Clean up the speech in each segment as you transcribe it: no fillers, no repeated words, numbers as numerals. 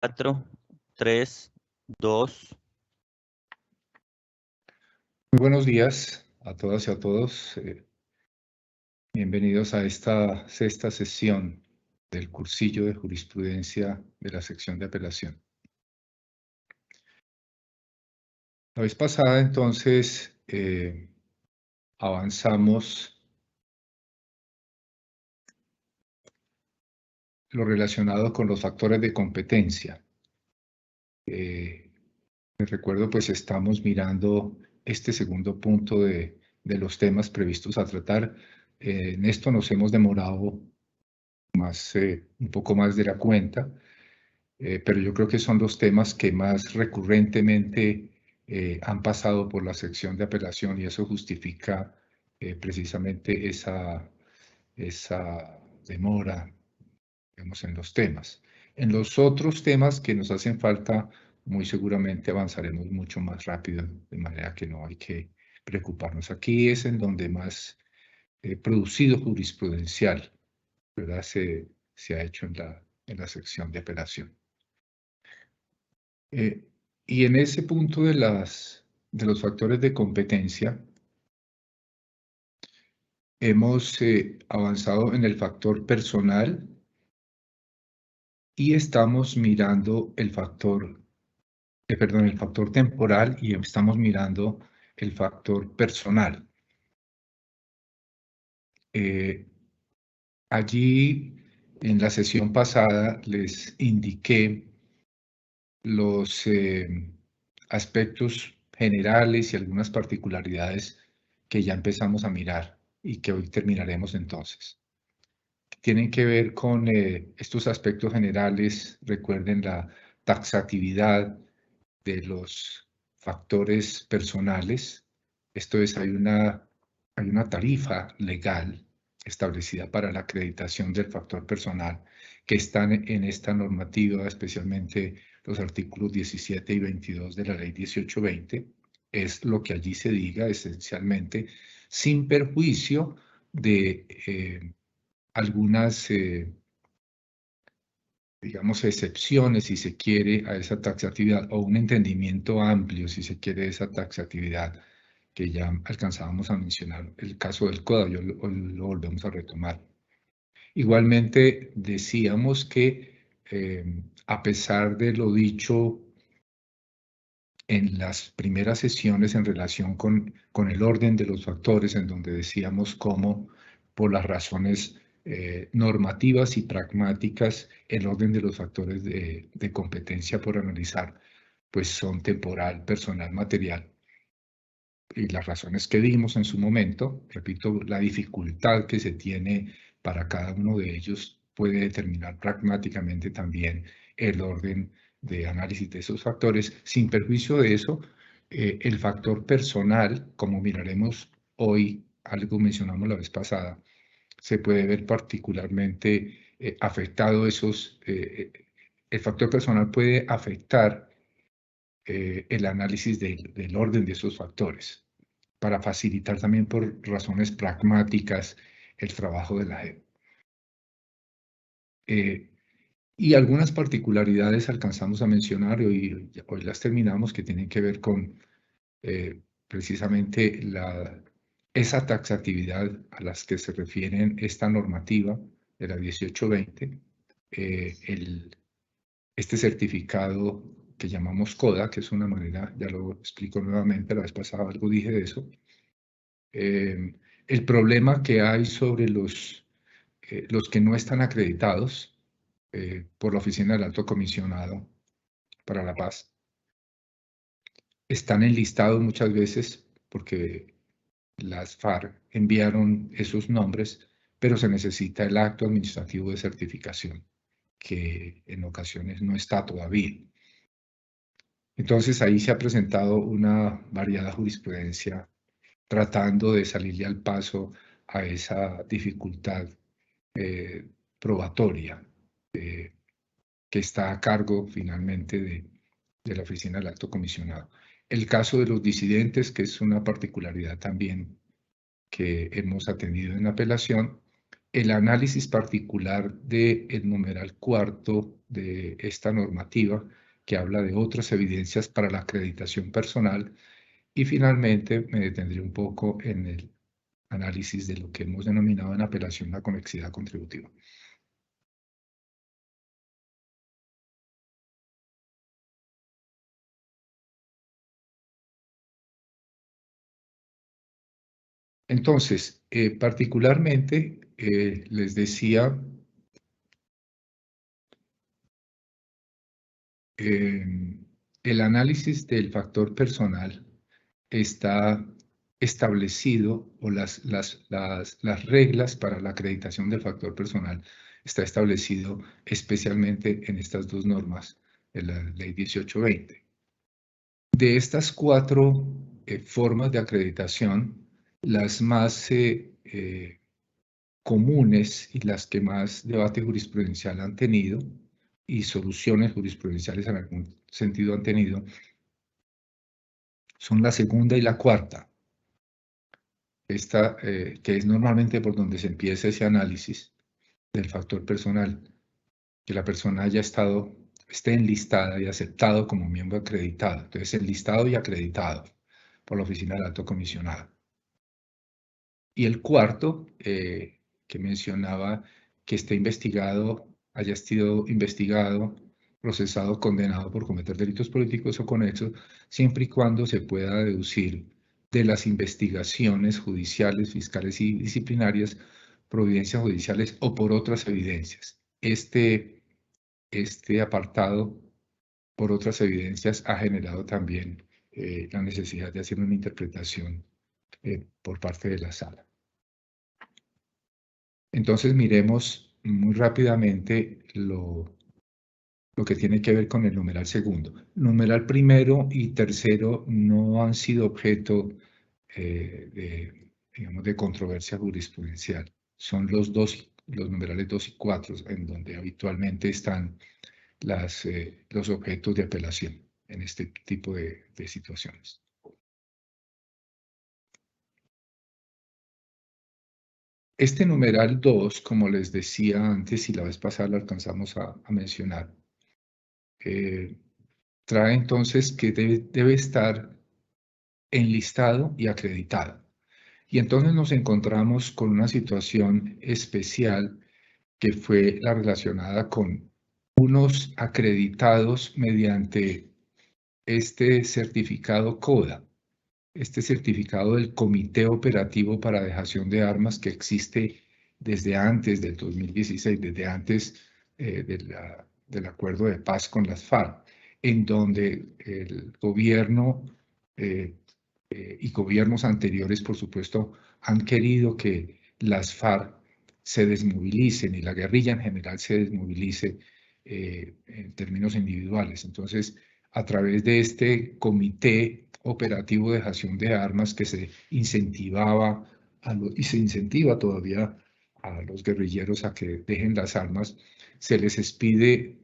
4, 3, 2. Muy buenos días a todas y a todos. Bienvenidos a esta sexta sesión del cursillo de jurisprudencia de la sección de apelación. La vez pasada, entonces, avanzamos lo relacionado con los factores de competencia. Les recuerdo, pues estamos mirando este segundo punto de los temas previstos a tratar. En esto nos hemos demorado un poco más de la cuenta, pero yo creo que son los temas que más recurrentemente han pasado por la sección de apelación y eso justifica precisamente esa demora, digamos, en los temas. En los otros temas que nos hacen falta, muy seguramente avanzaremos mucho más rápido, de manera que no hay que preocuparnos. Aquí es en donde más producido jurisprudencial, ¿verdad? Se ha hecho en la sección de apelación. Y en ese punto de los factores de competencia, hemos avanzado en el factor personal y estamos mirando el factor temporal y estamos mirando el factor personal. Allí, en la sesión pasada, les indiqué los aspectos generales y algunas particularidades que ya empezamos a mirar y que hoy terminaremos entonces. Tienen que ver con estos aspectos generales. Recuerden la taxatividad de los factores personales. Esto es, hay una tarifa legal establecida para la acreditación del factor personal que están en esta normativa, especialmente los artículos 17 y 22 de la ley 1820. Es lo que allí se diga esencialmente, sin perjuicio de algunas, digamos, excepciones, si se quiere, a esa taxatividad, o un entendimiento amplio, si se quiere, de esa taxatividad que ya alcanzábamos a mencionar. El caso del CODA, lo volvemos a retomar. Igualmente, decíamos que a pesar de lo dicho en las primeras sesiones en relación con el orden de los factores, en donde decíamos cómo, por las razones normativas y pragmáticas, el orden de los factores de competencia por analizar, pues son temporal, personal, material. Y las razones que dimos en su momento, repito, la dificultad que se tiene para cada uno de ellos puede determinar pragmáticamente también el orden de análisis de esos factores. Sin perjuicio de eso, el factor personal, como miraremos hoy, algo mencionamos la vez pasada, se puede ver particularmente afectado el factor personal puede afectar el análisis del orden de esos factores, para facilitar también por razones pragmáticas el trabajo de la JEP. Y algunas particularidades alcanzamos a mencionar y hoy las terminamos, que tienen que ver con precisamente esa taxatividad a las que se refieren esta normativa de la 1820, este certificado que llamamos CODA, que es una manera, ya lo explico nuevamente, la vez pasada algo dije de eso, el problema que hay sobre los que no están acreditados por la Oficina del Alto Comisionado para la Paz. Están enlistados muchas veces porque las FARC enviaron esos nombres, pero se necesita el acto administrativo de certificación, que en ocasiones no está todavía. Entonces ahí se ha presentado una variada jurisprudencia tratando de salirle al paso a esa dificultad probatoria que está a cargo finalmente de la Oficina del Alto Comisionado. El caso de los disidentes, que es una particularidad también que hemos atendido en apelación, el análisis particular del numeral cuarto de esta normativa, que habla de otras evidencias para la acreditación personal, y finalmente me detendré un poco en el análisis de lo que hemos denominado en apelación la conexidad contributiva. Entonces, particularmente, les decía, el análisis del factor personal está establecido, o las reglas para la acreditación del factor personal está establecido especialmente en estas dos normas de la Ley 1820. De estas cuatro formas de acreditación, las más comunes y las que más debate jurisprudencial han tenido y soluciones jurisprudenciales en algún sentido han tenido, son la segunda y la cuarta. Esta, que es normalmente por donde se empieza ese análisis del factor personal, que la persona esté enlistada y aceptado como miembro acreditado. Entonces, enlistado y acreditado por la Oficina del Alto Comisionado. Y el cuarto, que mencionaba, que esté investigado, haya sido investigado, procesado, condenado por cometer delitos políticos o conexos, siempre y cuando se pueda deducir de las investigaciones judiciales, fiscales y disciplinarias, providencias judiciales o por otras evidencias. Este apartado, por otras evidencias, ha generado también la necesidad de hacer una interpretación por parte de la sala. Entonces miremos muy rápidamente lo que tiene que ver con el numeral segundo. Numeral primero y tercero no han sido objeto de controversia jurisprudencial. Son los numerales 2 y 4 en donde habitualmente están los objetos de apelación en este tipo de situaciones. Este numeral 2, como les decía antes y la vez pasada lo alcanzamos a mencionar, trae entonces que debe estar enlistado y acreditado. Y entonces nos encontramos con una situación especial que fue la relacionada con unos acreditados mediante este certificado CODA, este certificado del Comité Operativo para Dejación de Armas que existe desde antes del 2016, desde antes del acuerdo de paz con las FARC, en donde el gobierno y gobiernos anteriores, por supuesto, han querido que las FARC se desmovilicen y la guerrilla en general se desmovilice en términos individuales. Entonces, a través de este comité operativo de dejación de armas que se incentivaba y se incentiva todavía a los guerrilleros a que dejen las armas, se les expide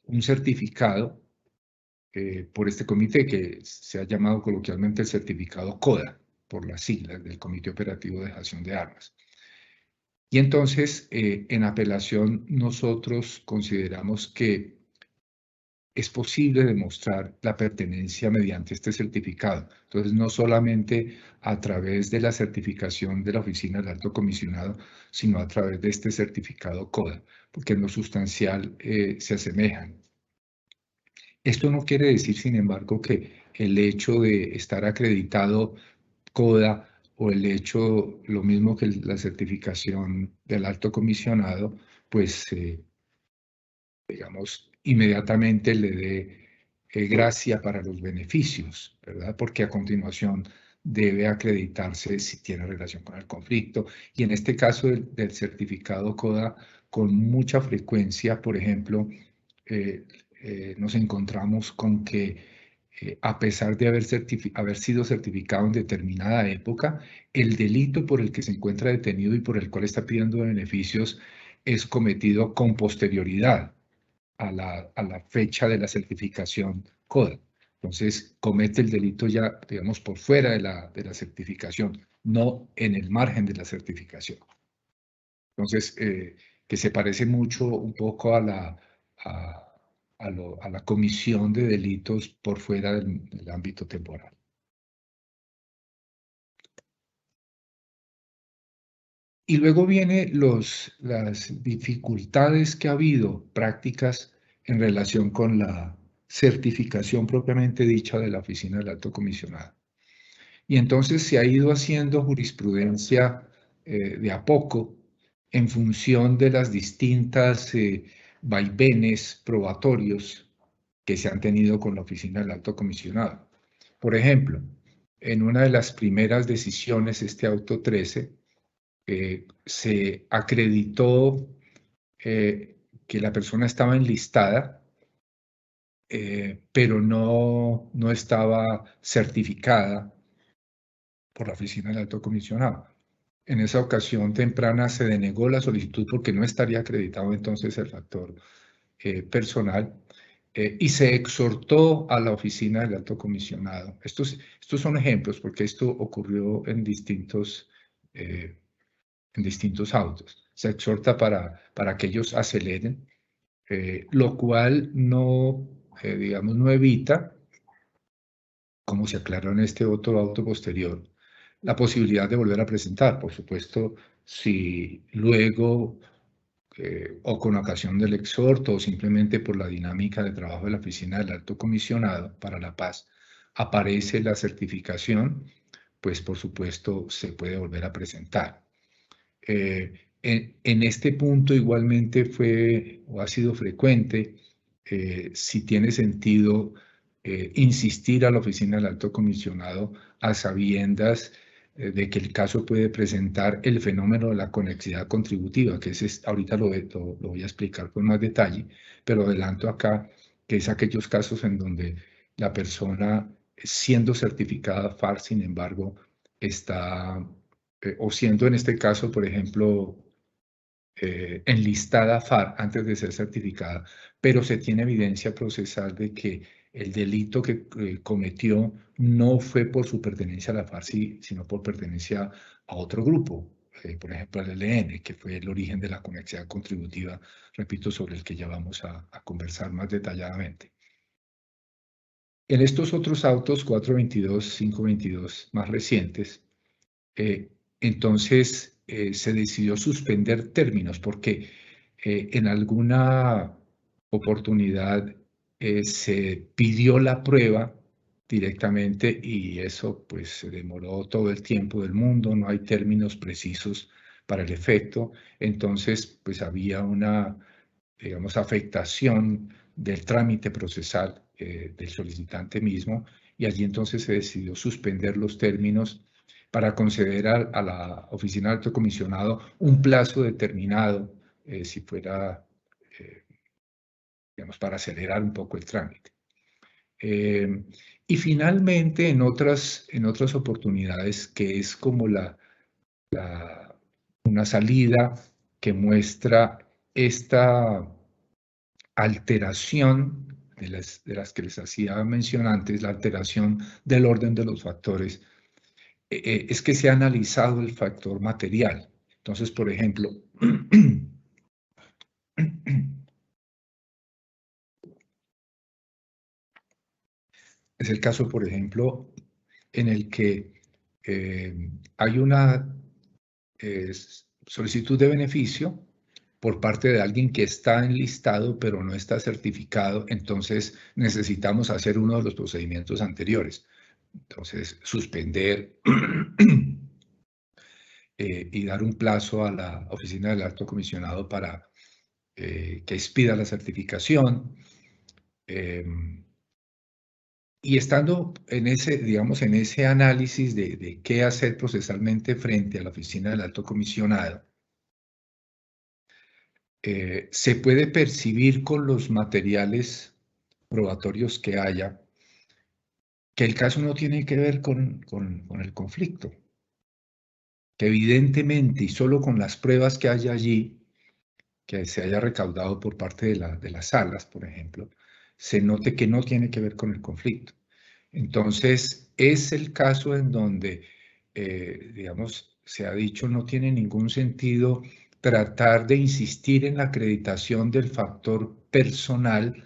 un certificado por este comité que se ha llamado coloquialmente el certificado CODA, por las siglas del Comité Operativo de Dejación de Armas. Y entonces, en apelación, nosotros consideramos que es posible demostrar la pertenencia mediante este certificado. Entonces, no solamente a través de la certificación de la Oficina del Alto Comisionado, sino a través de este certificado CODA, porque en lo sustancial se asemejan. Esto no quiere decir, sin embargo, que el hecho de estar acreditado CODA o el hecho, lo mismo que la certificación del alto comisionado, pues, digamos, inmediatamente le dé gracia para los beneficios, ¿verdad? Porque a continuación debe acreditarse si tiene relación con el conflicto. Y en este caso del certificado CODA, con mucha frecuencia, por ejemplo, nos encontramos con que a pesar de haber sido certificado en determinada época, el delito por el que se encuentra detenido y por el cual está pidiendo beneficios es cometido con posterioridad a la fecha de la certificación CODA. Entonces, comete el delito ya, digamos, por fuera de la certificación, no en el margen de la certificación. Entonces, que se parece mucho un poco a la comisión de delitos por fuera del ámbito temporal. Y luego vienen las dificultades que ha habido prácticas en relación con la certificación propiamente dicha de la Oficina del Alto Comisionado. Y entonces se ha ido haciendo jurisprudencia de a poco en función de las distintas vaivenes probatorios que se han tenido con la Oficina del Alto Comisionado. Por ejemplo, en una de las primeras decisiones, este auto 13, se acreditó que la persona estaba enlistada, pero no estaba certificada por la Oficina del Alto Comisionado. En esa ocasión temprana se denegó la solicitud porque no estaría acreditado entonces el factor personal y se exhortó a la Oficina del Alto Comisionado. Estos son ejemplos porque esto ocurrió en distintos autos. Se exhorta para que ellos aceleren, lo cual no, digamos, no evita, como se aclaró en este otro auto posterior, la posibilidad de volver a presentar. Por supuesto, si luego o con ocasión del exhorto o simplemente por la dinámica de trabajo de la Oficina del Alto Comisionado para la Paz, aparece la certificación, pues por supuesto se puede volver a presentar. En este punto igualmente fue o ha sido frecuente, si tiene sentido insistir a la Oficina del Alto Comisionado a sabiendas de que el caso puede presentar el fenómeno de la conexidad contributiva, que ahorita lo voy a explicar con más detalle, pero adelanto acá que es aquellos casos en donde la persona, siendo certificada FAR, sin embargo, está o siendo en este caso, por ejemplo, enlistada FAR antes de ser certificada, pero se tiene evidencia procesal de que el delito que cometió no fue por su pertenencia a la FARC, sino por pertenencia a otro grupo, por ejemplo al ELN, que fue el origen de la conexidad contributiva, repito, sobre el que ya vamos a conversar más detalladamente. En estos otros autos, 422, 522, más recientes, entonces se decidió suspender términos porque en alguna oportunidad se pidió la prueba directamente y eso pues se demoró todo el tiempo del mundo, no hay términos precisos para el efecto, entonces pues había una, digamos, afectación del trámite procesal del solicitante mismo y allí entonces se decidió suspender los términos para conceder a la Oficina del Alto Comisionado un plazo determinado, si fuera, digamos, para acelerar un poco el trámite. Y finalmente, en otras oportunidades, que es como una salida que muestra esta alteración de las que les hacía mención antes, la alteración del orden de los factores, es que se ha analizado el factor material. Entonces, por ejemplo, es el caso, por ejemplo, en el que hay una solicitud de beneficio por parte de alguien que está enlistado pero no está certificado, entonces necesitamos hacer uno de los procedimientos anteriores. Entonces, suspender y dar un plazo a la Oficina del Alto Comisionado para que expida la certificación. Y estando en ese, digamos, en ese análisis de qué hacer procesalmente frente a la Oficina del Alto Comisionado, se puede percibir con los materiales probatorios que haya que el caso no tiene que ver con el conflicto, que evidentemente y solo con las pruebas que haya allí, que se haya recaudado por parte de las salas, por ejemplo, se note que no tiene que ver con el conflicto. Entonces, es el caso en donde, digamos, se ha dicho no tiene ningún sentido tratar de insistir en la acreditación del factor personal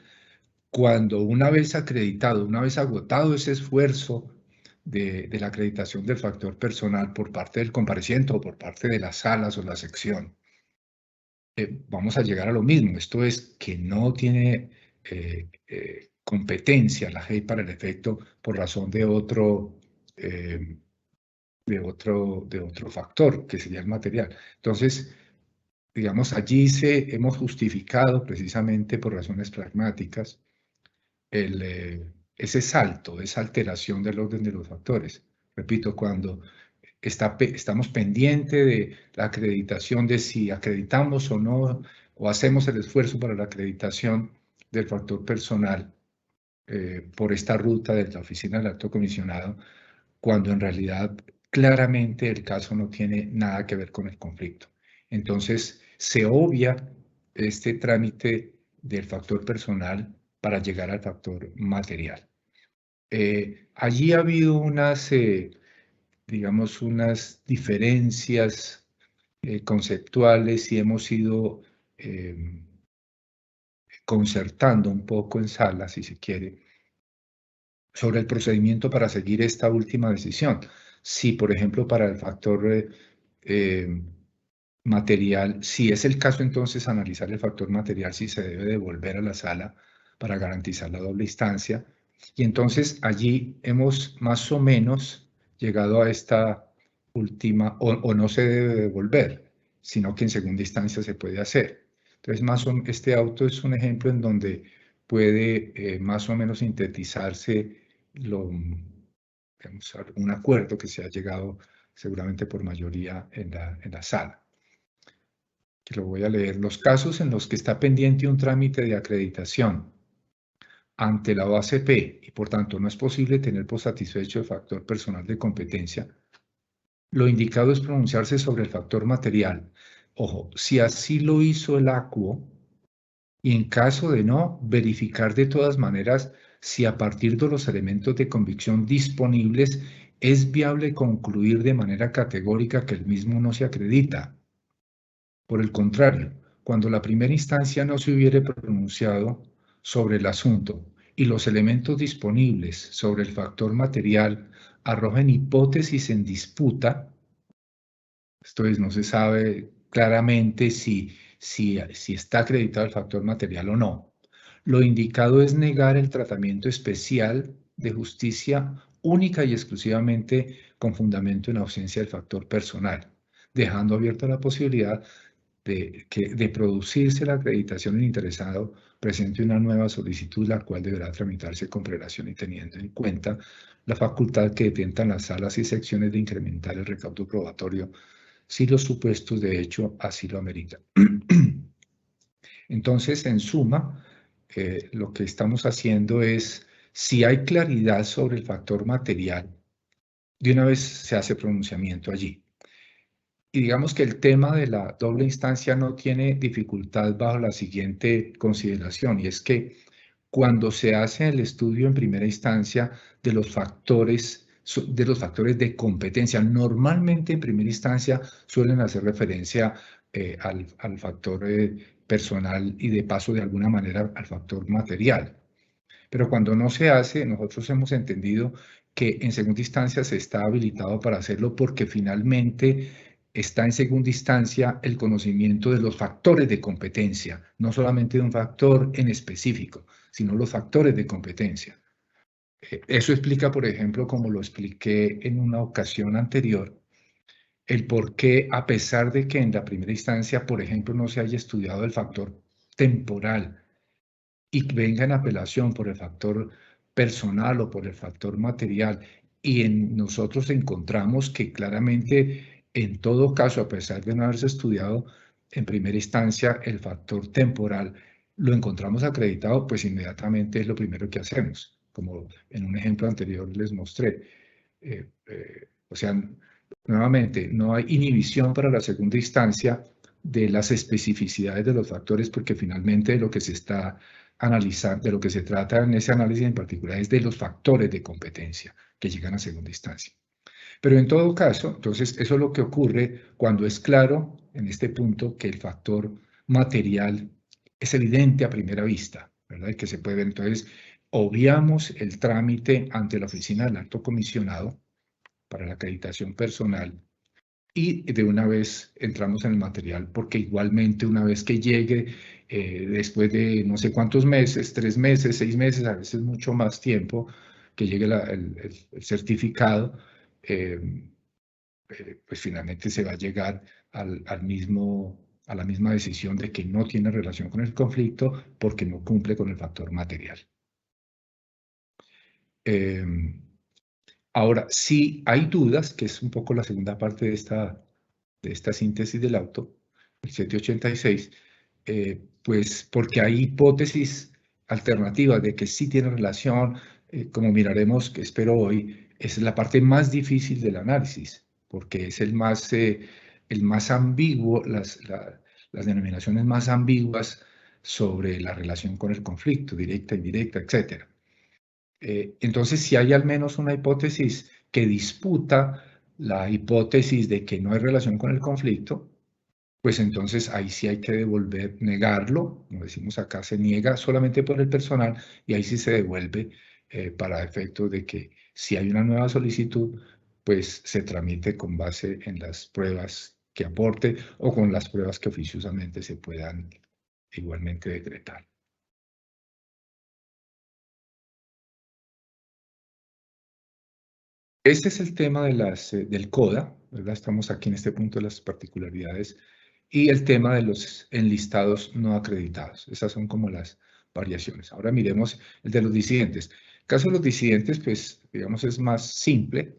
cuando una vez acreditado, una vez agotado ese esfuerzo de la acreditación del factor personal por parte del compareciente o por parte de las salas o la sección, vamos a llegar a lo mismo. Esto es que no tiene competencia la JEI para el efecto por razón de otro factor, que sería el material. Entonces, digamos, allí hemos justificado precisamente por razones pragmáticas ese salto, esa alteración del orden de los factores. Repito, cuando estamos pendientes de la acreditación, de si acreditamos o no, o hacemos el esfuerzo para la acreditación del factor personal por esta ruta de la oficina del alto comisionado, cuando en realidad claramente el caso no tiene nada que ver con el conflicto. Entonces, se obvia este trámite del factor personal para llegar al factor material. Allí ha habido unas, digamos, unas diferencias conceptuales y hemos ido concertando un poco en sala, si se quiere, sobre el procedimiento para seguir esta última decisión. Si, por ejemplo, para el factor material, si es el caso, entonces analizar el factor material, si se debe devolver a la sala para garantizar la doble instancia. Y entonces allí hemos más o menos llegado a esta última, o no se debe devolver, sino que en segunda instancia se puede hacer. Entonces, este auto es un ejemplo en donde puede más o menos sintetizarse digamos, un acuerdo que se ha llegado seguramente por mayoría en la sala. Que lo voy a leer. Los casos en los que está pendiente un trámite de acreditación ante la OACP y por tanto no es posible tener por satisfecho el factor personal de competencia, lo indicado es pronunciarse sobre el factor material. Ojo, si así lo hizo el ACUO, y en caso de no, verificar de todas maneras si a partir de los elementos de convicción disponibles es viable concluir de manera categórica que el mismo no se acredita. Por el contrario, cuando la primera instancia no se hubiere pronunciado sobre el asunto y los elementos disponibles sobre el factor material arrojen hipótesis en disputa, esto es, no se sabe claramente si está acreditado el factor material o no. Lo indicado es negar el tratamiento especial de justicia única y exclusivamente con fundamento en ausencia del factor personal, dejando abierta la posibilidad de producirse la acreditación, el interesado presente una nueva solicitud, la cual deberá tramitarse con prelación y teniendo en cuenta la facultad que detentan las salas y secciones de incrementar el recaudo probatorio si los supuestos de hecho así lo ameritan. Entonces, en suma, lo que estamos haciendo es, si hay claridad sobre el factor material, de una vez se hace pronunciamiento allí. Y digamos que el tema de la doble instancia no tiene dificultad bajo la siguiente consideración, y es que cuando se hace el estudio en primera instancia de los factores de competencia, normalmente en primera instancia suelen hacer referencia al factor personal y de paso de alguna manera al factor material. Pero cuando no se hace, nosotros hemos entendido que en segunda instancia se está habilitado para hacerlo porque finalmente está en segunda instancia el conocimiento de los factores de competencia, no solamente de un factor en específico, sino los factores de competencia. Eso explica, por ejemplo, como lo expliqué en una ocasión anterior, el por qué, a pesar de que en la primera instancia, por ejemplo, no se haya estudiado el factor temporal y venga en apelación por el factor personal o por el factor material, y nosotros encontramos que claramente, en todo caso, a pesar de no haberse estudiado en primera instancia el factor temporal, lo encontramos acreditado, pues inmediatamente es lo primero que hacemos, como en un ejemplo anterior les mostré. O sea, nuevamente, no hay inhibición para la segunda instancia de las especificidades de los factores, porque finalmente de lo que se está analizando, de lo que se trata en ese análisis en particular es de los factores de competencia que llegan a segunda instancia. Pero en todo caso, entonces, eso es lo que ocurre cuando es claro en este punto que el factor material es evidente a primera vista, ¿verdad? Y que se puede ver. Entonces, obviamos el trámite ante la oficina del alto comisionado para la acreditación personal y de una vez entramos en el material, porque igualmente una vez que llegue, después de no sé cuántos meses, 3 meses, 6 meses, a veces mucho más tiempo, que llegue el certificado, pues finalmente se va a llegar a la misma decisión de que no tiene relación con el conflicto porque no cumple con el factor material. Ahora, si hay dudas, que es un poco la segunda parte de esta síntesis del auto, el 786, pues porque hay hipótesis alternativas de que sí tiene relación, como miraremos, que espero hoy, es la parte más difícil del análisis, porque es el más ambiguo, las denominaciones más ambiguas sobre la relación con el conflicto, directa, indirecta, etc. Entonces, si hay al menos una hipótesis que disputa la hipótesis de que no hay relación con el conflicto, pues entonces ahí sí hay que devolver, negarlo, como decimos acá, se niega solamente por el personal y ahí sí se devuelve para efecto de que si hay una nueva solicitud, pues se tramite con base en las pruebas que aporte o con las pruebas que oficiosamente se puedan igualmente decretar. Este es el tema del CODA, ¿verdad? Estamos aquí en este punto de las particularidades y el tema de los enlistados no acreditados. Esas son como las variaciones. Ahora miremos el de los disidentes. El caso de los disidentes, pues, digamos, es más simple.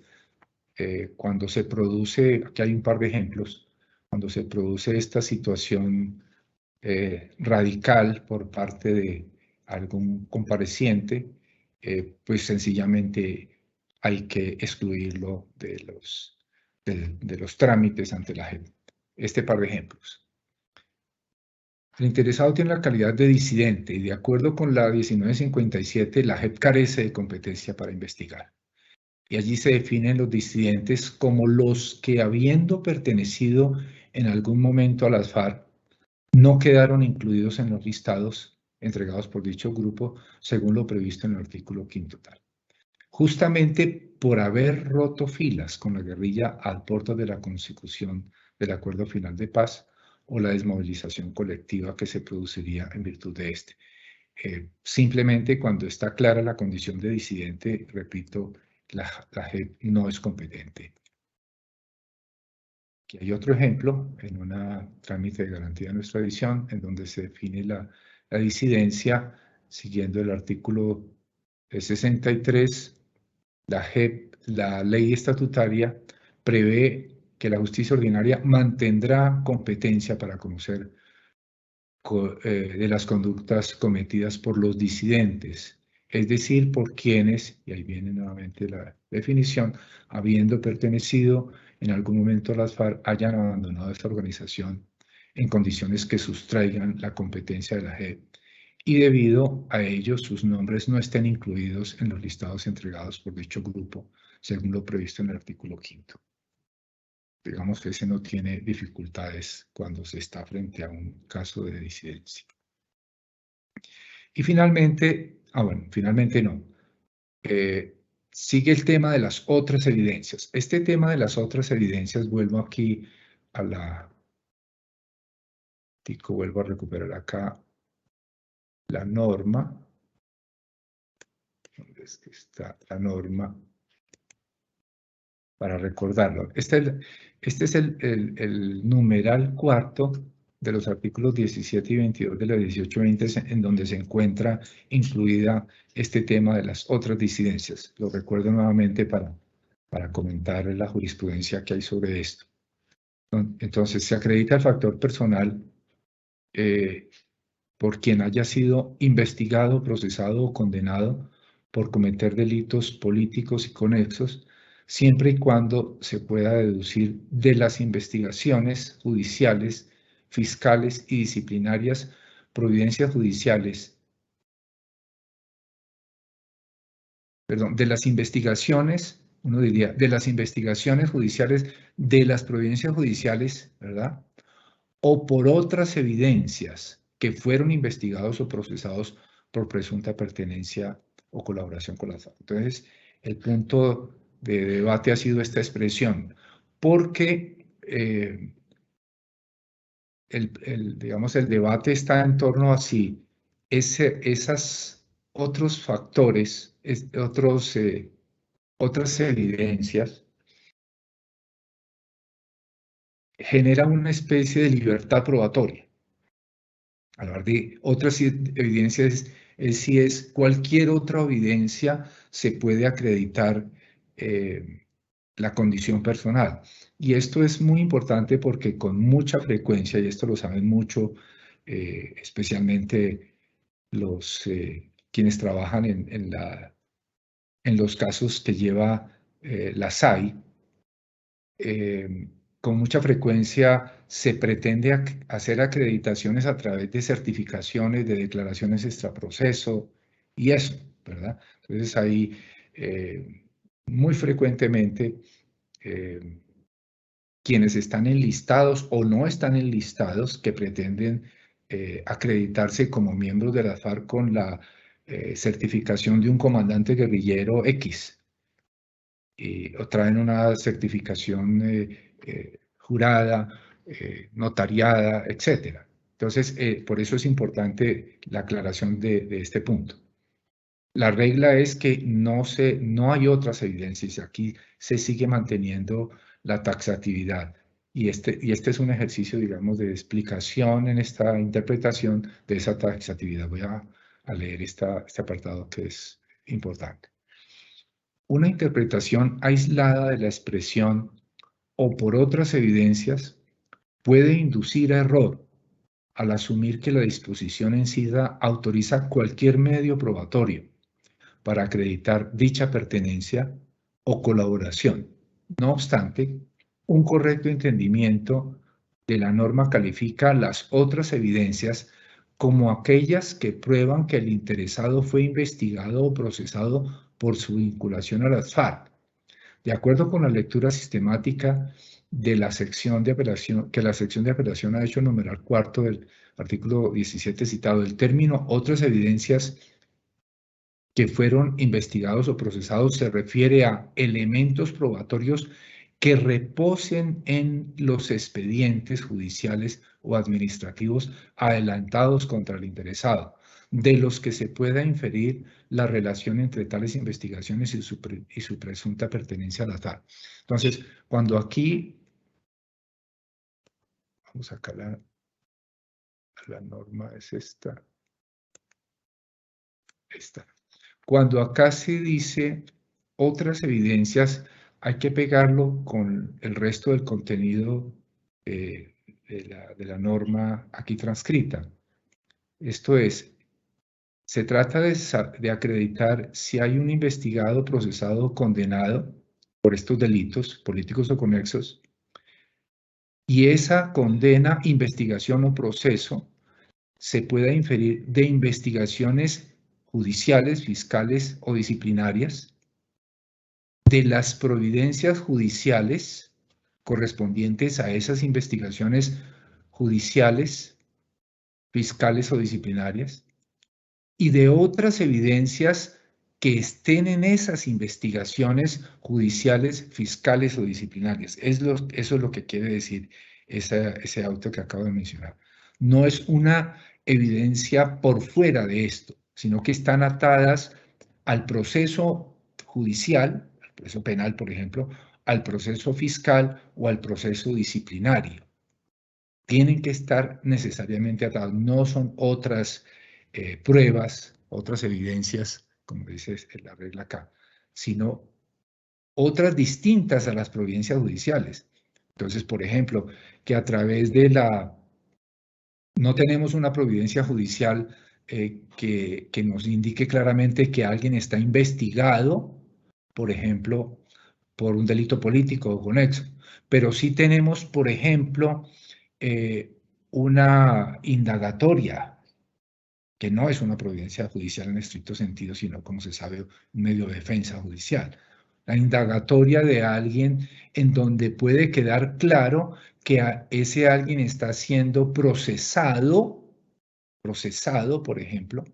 Cuando se produce, aquí hay un par de ejemplos, cuando se produce esta situación radical por parte de algún compareciente, pues sencillamente hay que excluirlo de los trámites ante la JEP. Este par de ejemplos. El interesado tiene la calidad de disidente y de acuerdo con la 1957, la JEP carece de competencia para investigar. Y allí se definen los disidentes como los que, habiendo pertenecido en algún momento a las FARC, no quedaron incluidos en los listados entregados por dicho grupo, según lo previsto en el artículo 5º tal. Justamente por haber roto filas con la guerrilla al portas de la consecución del acuerdo final de paz o la desmovilización colectiva que se produciría en virtud de este. Simplemente cuando está clara la condición de disidente, repito, la JEP no es competente. Aquí hay otro ejemplo en un trámite de garantía de nuestra edición, en donde se define la disidencia siguiendo el artículo 63. La JEP, la ley estatutaria, prevé que la justicia ordinaria mantendrá competencia para conocer de las conductas cometidas por los disidentes, es decir, por quienes, y ahí viene nuevamente la definición, habiendo pertenecido en algún momento a las FARC, hayan abandonado esta organización en condiciones que sustraigan la competencia de la JEP y debido a ello sus nombres no estén incluidos en los listados entregados por dicho grupo, según lo previsto en el artículo 5º. Digamos que ese no tiene dificultades cuando se está frente a un caso de disidencia. Y finalmente, finalmente no. Sigue el tema de las otras evidencias. Este tema de las otras evidencias, vuelvo aquí a vuelvo a recuperar acá la norma. ¿Dónde es que está la norma? Para recordarlo. Este es el numeral 4 de los artículos 17 y 22 de la 1820, en donde se encuentra incluida este tema de las otras disidencias. Lo recuerdo nuevamente para comentar la jurisprudencia que hay sobre esto. Entonces, se acredita el factor personal por quien haya sido investigado, procesado o condenado por cometer delitos políticos y conexos, siempre y cuando se pueda deducir de las investigaciones judiciales, fiscales y disciplinarias, providencias judiciales, perdón, de las investigaciones, uno diría, de las investigaciones judiciales, de las providencias judiciales, ¿verdad? o por otras evidencias que fueron investigados o procesados por presunta pertenencia o colaboración con la FARC. Entonces, el punto de debate ha sido esta expresión, porque digamos, el debate está en torno a si esas otros factores, otras evidencias generan una especie de libertad probatoria. Hablar de otras evidencias es si es cualquier otra evidencia se puede acreditar la condición personal. Y esto es muy importante porque con mucha frecuencia, y esto lo saben mucho, especialmente quienes trabajan en los casos que lleva la SAI, con mucha frecuencia se pretende hacer acreditaciones a través de certificaciones, de declaraciones extraproceso y eso, ¿verdad? Entonces ahí muy frecuentemente quienes están enlistados o no están enlistados que pretenden acreditarse como miembros de la FARC con la certificación de un comandante guerrillero X, o traen una certificación jurada, notariada, etc. Entonces, por eso es importante la aclaración de este punto. La regla es que no hay otras evidencias. Aquí se sigue manteniendo la taxatividad. Y este es un ejercicio, digamos, de explicación en esta interpretación de esa taxatividad. Voy a leer este apartado que es importante. Una interpretación aislada de la expresión o por otras evidencias puede inducir a error al asumir que la disposición en sí autoriza cualquier medio probatorio para acreditar dicha pertenencia o colaboración. No obstante, un correcto entendimiento de la norma califica las otras evidencias como aquellas que prueban que el interesado fue investigado o procesado por su vinculación a las FARC. De acuerdo con la lectura sistemática de la sección de apelación, que la sección de apelación ha hecho numeral cuarto del artículo 17 citado, el término otras evidencias que fueron investigados o procesados se refiere a elementos probatorios que reposen en los expedientes judiciales o administrativos adelantados contra el interesado, de los que se pueda inferir la relación entre tales investigaciones y su presunta pertenencia a la FARC. Entonces, cuando aquí, vamos acá la norma es esta. Cuando acá se dice otras evidencias, hay que pegarlo con el resto del contenido de la norma aquí transcrita. Esto es, se trata de acreditar si hay un investigado, procesado o condenado por estos delitos políticos o conexos, y esa condena, investigación o proceso se pueda inferir de investigaciones judiciales, fiscales o disciplinarias, de las providencias judiciales correspondientes a esas investigaciones judiciales, fiscales o disciplinarias, y de otras evidencias que estén en esas investigaciones judiciales, fiscales o disciplinarias. Eso es lo que quiere decir ese auto que acabo de mencionar. No es una evidencia por fuera de esto, sino que están atadas al proceso judicial, al proceso penal, por ejemplo, al proceso fiscal o al proceso disciplinario. Tienen que estar necesariamente atados, no son otras pruebas, otras evidencias, como dice la regla acá, sino otras distintas a las providencias judiciales. Entonces, por ejemplo, que a través de no tenemos una providencia judicial que nos indique claramente que alguien está investigado, por ejemplo, por un delito político o conexo, pero sí tenemos, por ejemplo, una indagatoria, que no es una providencia judicial en estricto sentido, sino, como se sabe, un medio de defensa judicial. la indagatoria de alguien en donde puede quedar claro que ese alguien está siendo procesado, por ejemplo,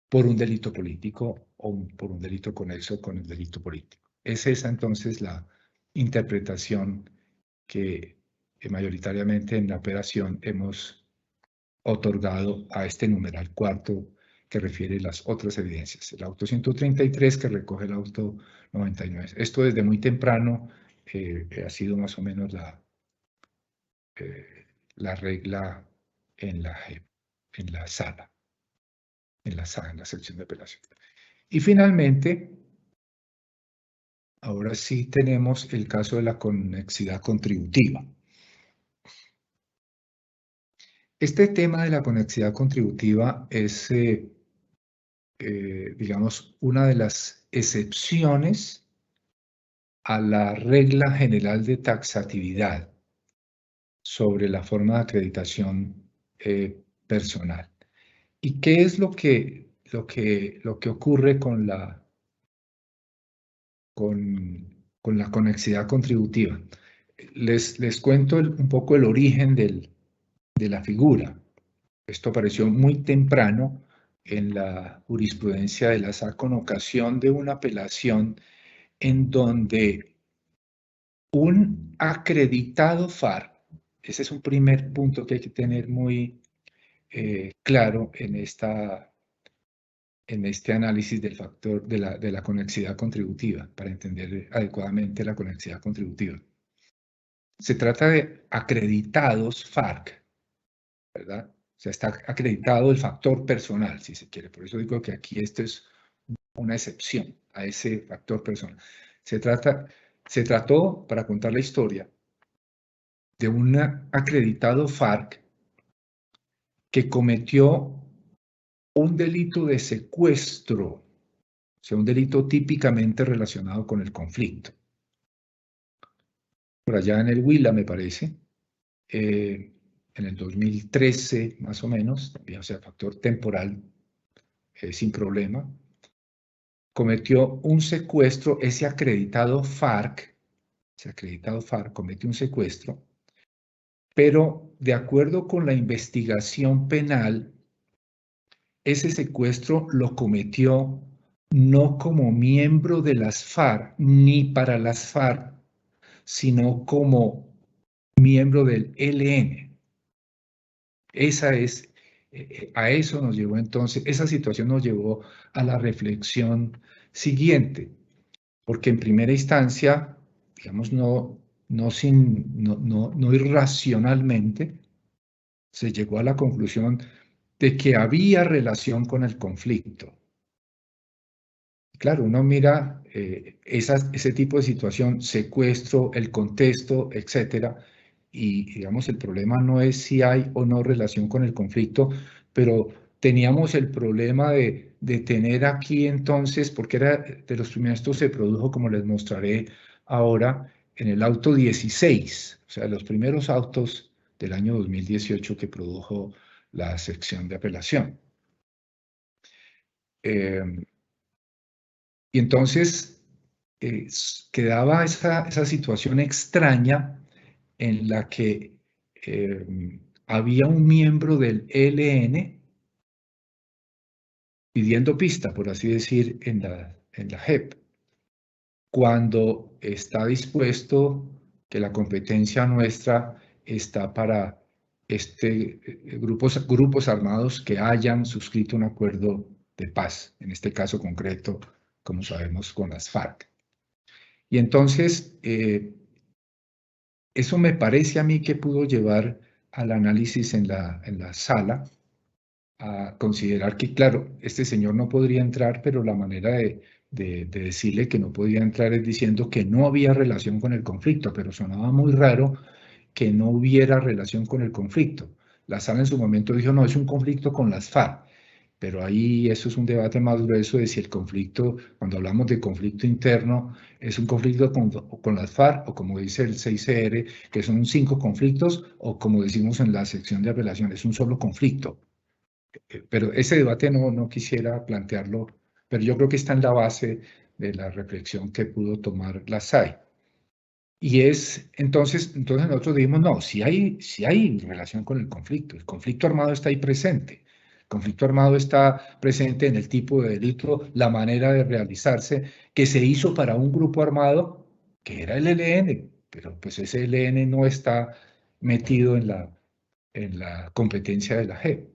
por un delito político o por un delito conexo con el delito político. Es esa entonces la interpretación que mayoritariamente en la operación hemos otorgado a este numeral cuarto que refiere las otras evidencias. El auto 133 que recoge el auto 99. Esto desde muy temprano ha sido más o menos la regla en la sala, en la sección de apelación. Y finalmente, ahora sí tenemos el caso de la conexidad contributiva. Este tema de la conexidad contributiva es, digamos, una de las excepciones a la regla general de taxatividad sobre la forma de acreditación personal. ¿Y qué es lo que ocurre con la conexidad contributiva? Les cuento un poco el origen de la figura. Esto apareció muy temprano en la jurisprudencia de la SAC con ocasión de una apelación en donde un acreditado FARC, ese es un primer punto que hay que tener muy claro en este análisis del factor de la conexidad contributiva, para entender adecuadamente la conexidad contributiva. Se trata de acreditados FARC, ¿verdad? O sea, está acreditado el factor personal, si se quiere. Por eso digo que aquí esto es una excepción a ese factor personal. Se trató, para contar la historia, de un acreditado FARC que cometió un delito de secuestro, o sea, un delito típicamente relacionado con el conflicto. Por allá en el Huila, me parece, en el 2013 más o menos, o sea, factor temporal, sin problema, cometió un secuestro, ese acreditado FARC cometió un secuestro, pero de acuerdo con la investigación penal, ese secuestro lo cometió no como miembro de las FARC, ni para las FARC, sino como miembro del ELN. A eso nos llevó entonces, esa situación nos llevó a la reflexión siguiente, porque en primera instancia, digamos, no irracionalmente, se llegó a la conclusión de que había relación con el conflicto. Claro, uno mira ese tipo de situación, secuestro, el contexto, etcétera, y digamos el problema no es si hay o no relación con el conflicto, pero teníamos el problema de tener aquí entonces, porque era de los primeros, esto se produjo, como les mostraré ahora, en el auto 16, o sea, los primeros autos del año 2018 que produjo la sección de apelación. Y entonces quedaba esa situación extraña en la que había un miembro del ELN pidiendo pista, por así decir, en la JEP, cuando está dispuesto que la competencia nuestra está para grupos armados que hayan suscrito un acuerdo de paz, en este caso concreto, como sabemos, con las FARC. Y entonces, eso me parece a mí que pudo llevar al análisis en la sala a considerar que, claro, este señor no podría entrar, pero la manera de decirle que no podía entrar es diciendo que no había relación con el conflicto, pero sonaba muy raro que no hubiera relación con el conflicto. La sala en su momento dijo, no, es un conflicto con las FARC. Pero ahí eso es un debate más grueso de si el conflicto, cuando hablamos de conflicto interno, es un conflicto con las FARC o como dice el 6CR, que son 5 conflictos, o como decimos en la sección de apelación, es un solo conflicto. Pero ese debate no quisiera plantearlo, pero yo creo que está en la base de la reflexión que pudo tomar la SAI. Y entonces nosotros dijimos, no, si hay relación con el conflicto armado está ahí presente. El conflicto armado está presente en el tipo de delito, la manera de realizarse, que se hizo para un grupo armado, que era el ELN, pero pues ese ELN no está metido en la competencia de la JEP.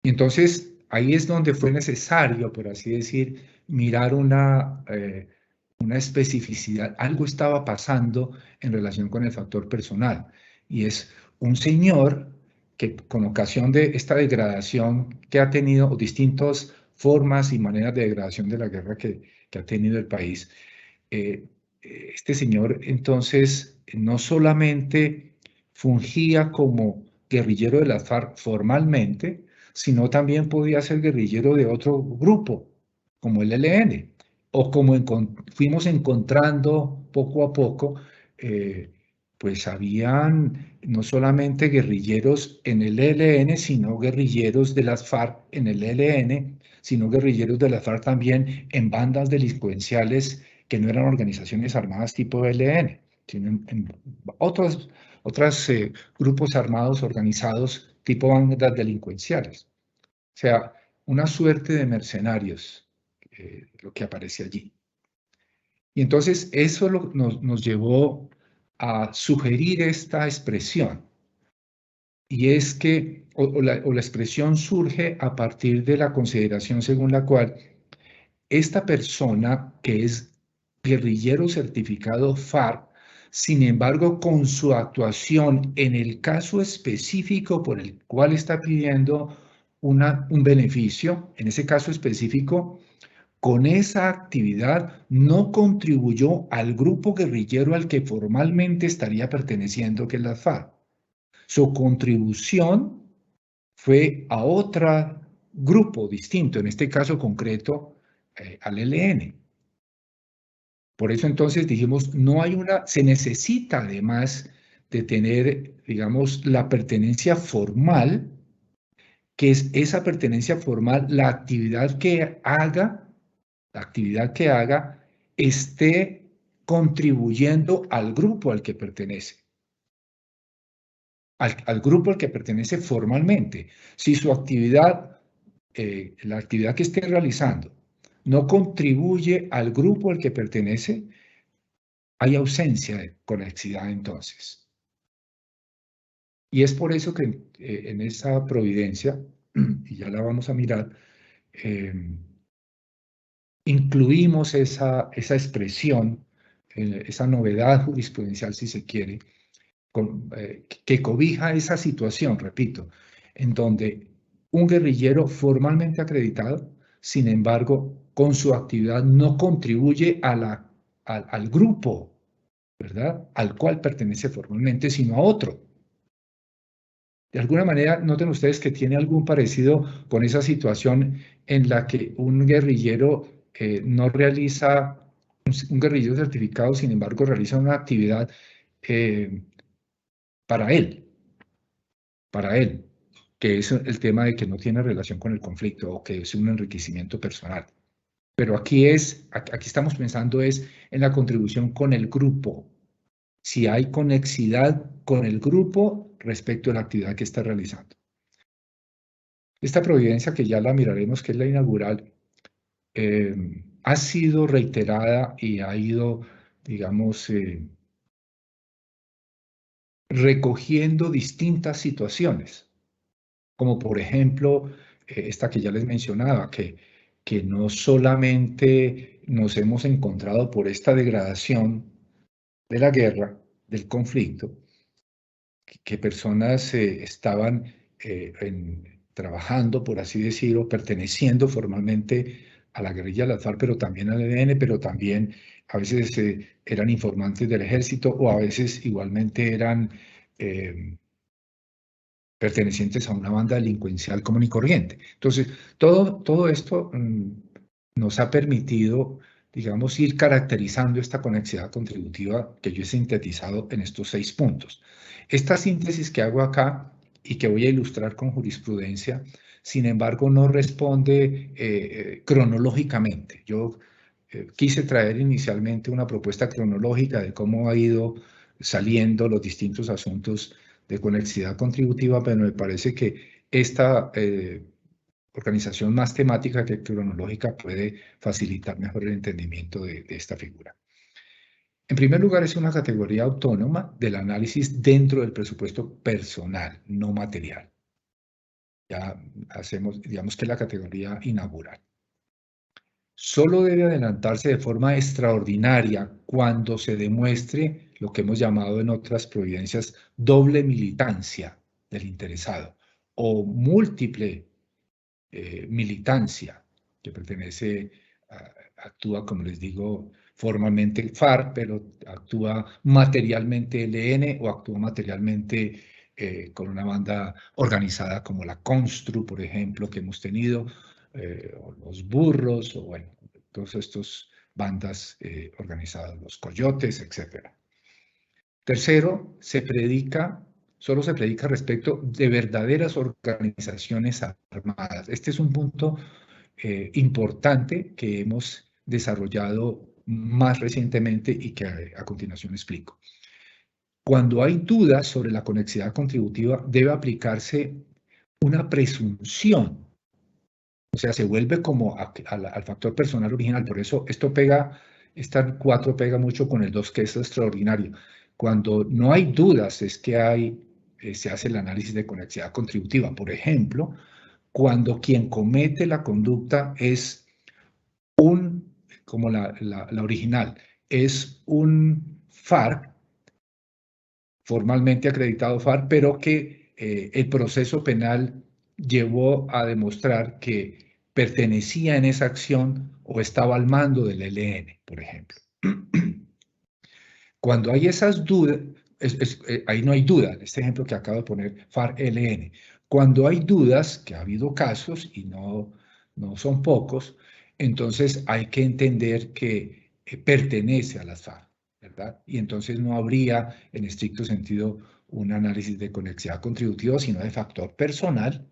Y entonces ahí es donde fue necesario, por así decir, mirar una especificidad. Algo estaba pasando en relación con el factor personal. Y es un señor que con ocasión de esta degradación que ha tenido, o distintas formas y maneras de degradación de la guerra que ha tenido el país, este señor entonces no solamente fungía como guerrillero de las FARC formalmente, sino también podía ser guerrillero de otro grupo, como el ELN, o como fuimos encontrando poco a poco, pues habían no solamente guerrilleros en el ELN, sino guerrilleros de las FARC en el ELN, sino guerrilleros de las FARC también en bandas delincuenciales que no eran organizaciones armadas tipo ELN, sino en otros grupos armados organizados tipo bandas delincuenciales. O sea, una suerte de mercenarios, lo que aparece allí. Y entonces eso nos llevó a sugerir esta expresión. Y es que, o la expresión surge a partir de la consideración según la cual esta persona que es guerrillero certificado FARC, sin embargo, con su actuación en el caso específico por el cual está pidiendo un beneficio, en ese caso específico, con esa actividad no contribuyó al grupo guerrillero al que formalmente estaría perteneciendo, que es la FARC. Su contribución fue a otro grupo distinto, en este caso concreto, al ELN. Por eso entonces dijimos, se necesita además de tener, digamos, la pertenencia formal, que es esa pertenencia formal, la actividad que haga esté contribuyendo al grupo al que pertenece. Al grupo al que pertenece formalmente. Si su actividad, la actividad que esté realizando, no contribuye al grupo al que pertenece, hay ausencia de conexidad entonces. Y es por eso que en esa providencia, y ya la vamos a mirar, incluimos esa expresión, esa novedad jurisprudencial, si se quiere, que cobija esa situación, repito, en donde un guerrillero formalmente acreditado, sin embargo, con su actividad no contribuye al grupo, ¿verdad?, al cual pertenece formalmente, sino a otro. De alguna manera, noten ustedes que tiene algún parecido con esa situación en la que un guerrillero no realiza, un guerrillero certificado, sin embargo, realiza una actividad para él, que es el tema de que no tiene relación con el conflicto o que es un enriquecimiento personal. Pero aquí estamos pensando es en la contribución con el grupo, si hay conexidad con el grupo respecto a la actividad que está realizando. Esta providencia, que ya la miraremos, que es la inaugural, ha sido reiterada y ha ido, digamos, recogiendo distintas situaciones, como por ejemplo esta que ya les mencionaba, que no solamente nos hemos encontrado por esta degradación de la guerra, del conflicto, que personas estaban trabajando, por así decirlo, perteneciendo formalmente a la guerrilla de las FARC, pero también al ELN, pero también a veces eran informantes del ejército o a veces igualmente eran pertenecientes a una banda delincuencial común y corriente. Entonces, todo esto nos ha permitido, digamos, ir caracterizando esta conexidad contributiva que yo he sintetizado en estos 6 puntos. Esta síntesis que hago acá y que voy a ilustrar con jurisprudencia sin embargo no responde cronológicamente. Yo quise traer inicialmente una propuesta cronológica de cómo ha ido saliendo los distintos asuntos de conexidad contributiva, pero me parece que esta organización más temática que cronológica puede facilitar mejor el entendimiento de esta figura. En primer lugar, es una categoría autónoma del análisis dentro del presupuesto personal, no material. Ya hacemos, digamos que la categoría inaugural. Solo debe adelantarse de forma extraordinaria cuando se demuestre lo que hemos llamado en otras providencias doble militancia del interesado o múltiple militancia, que pertenece, actúa, como les digo, formalmente FARC, pero actúa materialmente ELN o actúa materialmente con una banda organizada como la Constru, por ejemplo, que hemos tenido, o los Burros, o bueno, todos estos bandas organizadas, los Coyotes, etc. Tercero, solo se predica respecto de verdaderas organizaciones armadas. Este es un punto importante que hemos desarrollado más recientemente y que a continuación explico. Cuando hay dudas sobre la conexidad contributiva, debe aplicarse una presunción. O sea, se vuelve como al factor personal original. Por eso esta 4 pega mucho con el 2, que es extraordinario. Cuando no hay dudas es que se hace el análisis de conexidad contributiva. Por ejemplo, cuando quien comete la conducta es como la original, es un FARC, formalmente acreditado FARC, pero que el proceso penal llevó a demostrar que pertenecía en esa acción o estaba al mando del ELN, por ejemplo. Cuando hay esas dudas, ahí no hay duda, en este ejemplo que acabo de poner, FARC-ELN. Cuando hay dudas, que ha habido casos y no son pocos, entonces hay que entender que pertenece a las FARC, ¿verdad? Y entonces no habría, en estricto sentido, un análisis de conexidad contributiva, sino de factor personal,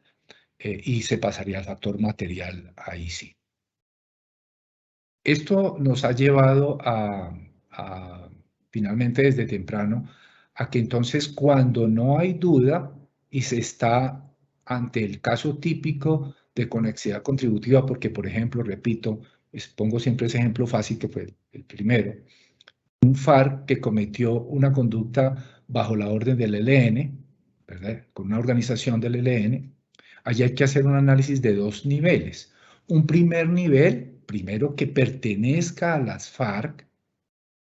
y se pasaría al factor material, ahí sí. Esto nos ha llevado finalmente desde temprano, a que entonces cuando no hay duda y se está ante el caso típico de conexidad contributiva, porque por ejemplo, repito, pongo siempre ese ejemplo fácil que fue el primero, un FARC que cometió una conducta bajo la orden del ELN, ¿verdad? Con una organización del ELN, allí hay que hacer un análisis de 2 niveles. Un primer nivel, primero que pertenezca a las FARC,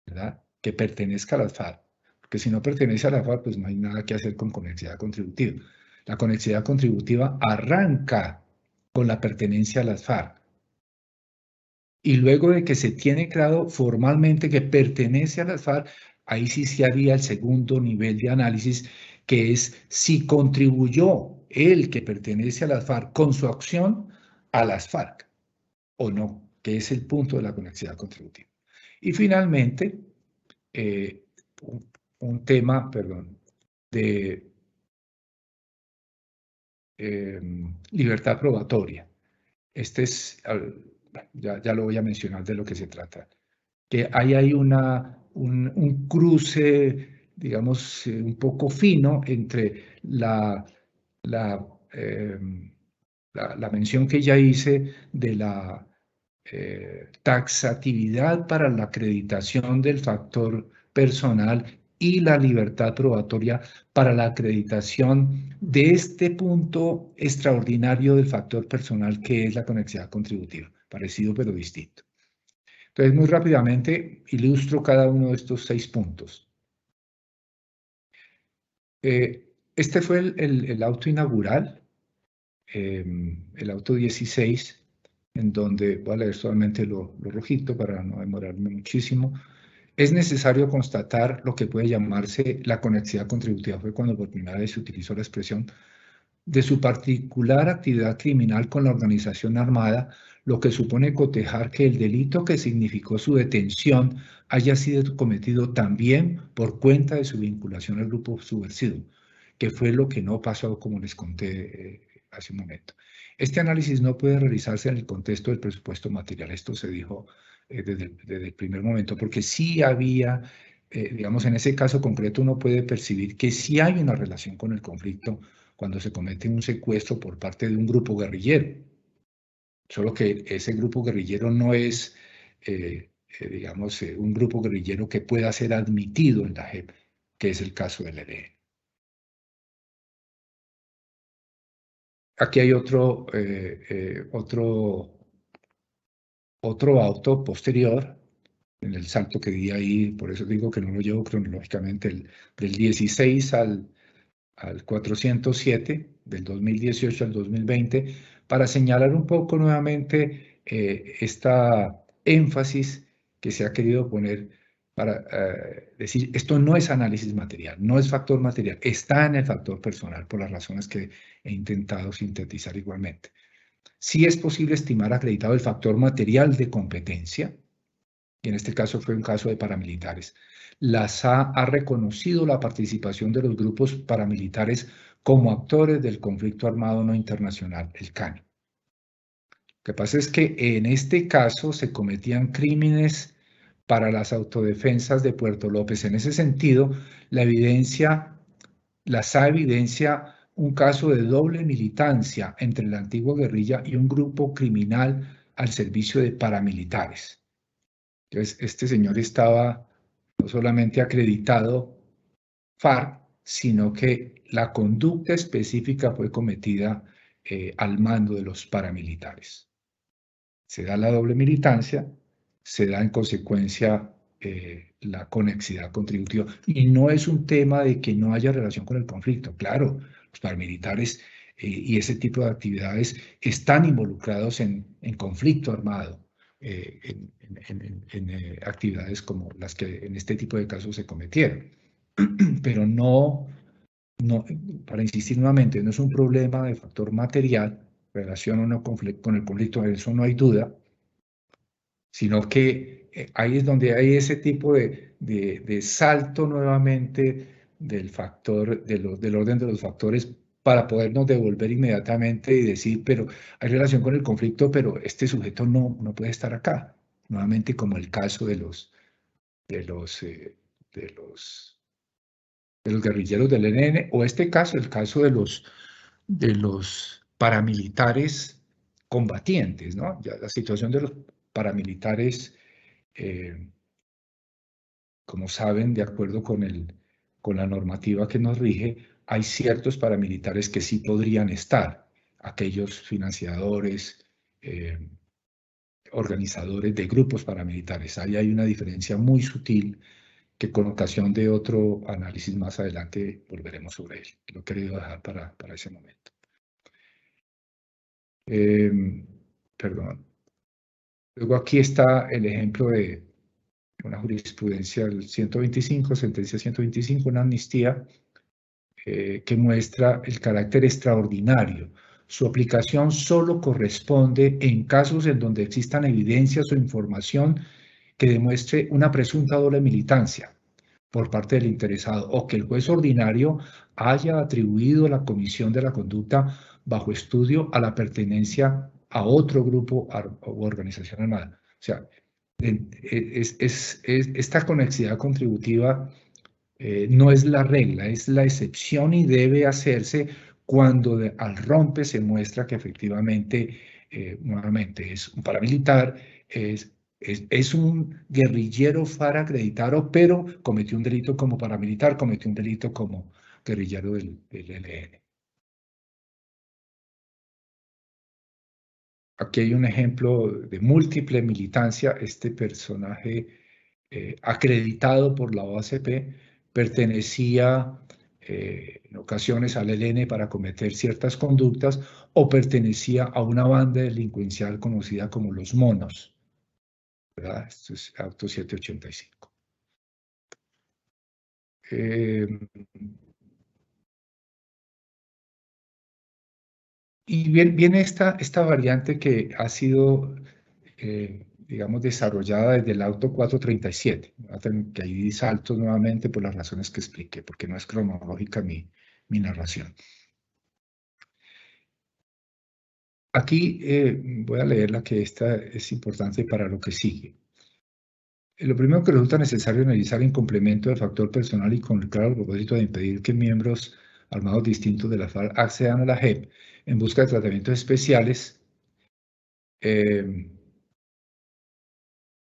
¿verdad? Que pertenezca a las FARC, porque si no pertenece a las FARC, pues no hay nada que hacer con conexidad contributiva. La conexidad contributiva arranca con la pertenencia a las FARC. Y luego de que se tiene claro formalmente que pertenece a las FARC, ahí sí se haría el segundo nivel de análisis, que es si contribuyó el que pertenece a las FARC con su acción a las FARC o no, que es el punto de la conexidad contributiva. Y finalmente, un tema, perdón, de libertad probatoria. Este es, ya lo voy a mencionar de lo que se trata, que hay un cruce, digamos, un poco fino entre la mención que ya hice de la taxatividad para la acreditación del factor personal y la libertad probatoria para la acreditación de este punto extraordinario del factor personal que es la conexidad contributiva, parecido pero distinto. Entonces, muy rápidamente ilustro cada uno de estos 6 puntos. Este fue el auto inaugural, el auto 16, en donde voy a leer solamente lo rojito para no demorarme muchísimo. Es necesario constatar lo que puede llamarse la conexidad contributiva. Fue cuando por primera vez se utilizó la expresión de su particular actividad criminal con la organización armada, lo que supone cotejar que el delito que significó su detención haya sido cometido también por cuenta de su vinculación al grupo subversivo, que fue lo que no pasó, como les conté hace un momento. Este análisis no puede realizarse en el contexto del presupuesto material. Esto se dijo desde el primer momento, porque sí había, digamos, en ese caso concreto uno puede percibir que sí hay una relación con el conflicto cuando se comete un secuestro por parte de un grupo guerrillero. Solo que ese grupo guerrillero no es, digamos, un grupo guerrillero que pueda ser admitido en la JEP, que es el caso del ELN. Aquí hay otro auto posterior, en el salto que di ahí, por eso digo que no lo llevo cronológicamente, del 16 al 407, del 2018 al 2020, para señalar un poco nuevamente esta énfasis que se ha querido poner para decir, esto no es análisis material, no es factor material, está en el factor personal, por las razones que he intentado sintetizar igualmente. Sí es posible estimar acreditado el factor material de competencia, y en este caso fue un caso de paramilitares. La SA ha reconocido la participación de los grupos paramilitares como actores del conflicto armado no internacional, el CANI. Lo que pasa es que en este caso se cometían crímenes para las autodefensas de Puerto López. En ese sentido, la SA evidencia un caso de doble militancia entre la antigua guerrilla y un grupo criminal al servicio de paramilitares. Entonces, este señor estaba no solamente acreditado FARC, sino que la conducta específica fue cometida al mando de los paramilitares. Se da la doble militancia, se da en consecuencia la conexidad contributiva. Y no es un tema de que no haya relación con el conflicto. Claro, los paramilitares y ese tipo de actividades están involucrados en conflicto armado, en actividades como las que en este tipo de casos se cometieron. Pero no, para insistir nuevamente, no es un problema de factor material, relación o no con el conflicto, de eso no hay duda, sino que ahí es donde hay ese tipo de salto nuevamente del factor, del orden de los factores para podernos devolver inmediatamente y decir, pero hay relación con el conflicto, pero este sujeto no puede estar acá. Nuevamente como el caso de los guerrilleros del ELN, o este caso, el caso de los paramilitares combatientes, ¿no? Ya la situación de los paramilitares, como saben, de acuerdo con la normativa que nos rige, hay ciertos paramilitares que sí podrían estar, aquellos financiadores, organizadores de grupos paramilitares. Ahí hay una diferencia muy sutil que con ocasión de otro análisis más adelante volveremos sobre él. Lo he querido dejar para ese momento. Perdón. Luego aquí está el ejemplo de una jurisprudencia del 125, sentencia 125, una amnistía que muestra el carácter extraordinario. Su aplicación solo corresponde en casos en donde existan evidencias o información que demuestre una presunta doble militancia por parte del interesado o que el juez ordinario haya atribuido la comisión de la conducta bajo estudio a la pertenencia a otro grupo o organización armada. O sea, esta conexidad contributiva no es la regla, es la excepción y debe hacerse cuando al rompe se muestra que efectivamente, nuevamente, es un paramilitar, es un guerrillero FARC acreditado, pero cometió un delito como paramilitar, cometió un delito como guerrillero del ELN. Aquí hay un ejemplo de múltiple militancia. Este personaje acreditado por la OACP pertenecía en ocasiones al ELN para cometer ciertas conductas o pertenecía a una banda delincuencial conocida como los Monos. ¿Verdad? Esto es auto 785. Y viene esta variante que ha sido, digamos, desarrollada desde el auto 437, que ahí salto nuevamente por las razones que expliqué, porque no es cronológica mi narración. Aquí voy a leerla, que esta es importante para lo que sigue. Lo primero que resulta necesario analizar en complemento del factor personal y con el claro propósito de impedir que miembros armados distintos de la FARC accedan a la JEP en busca de tratamientos especiales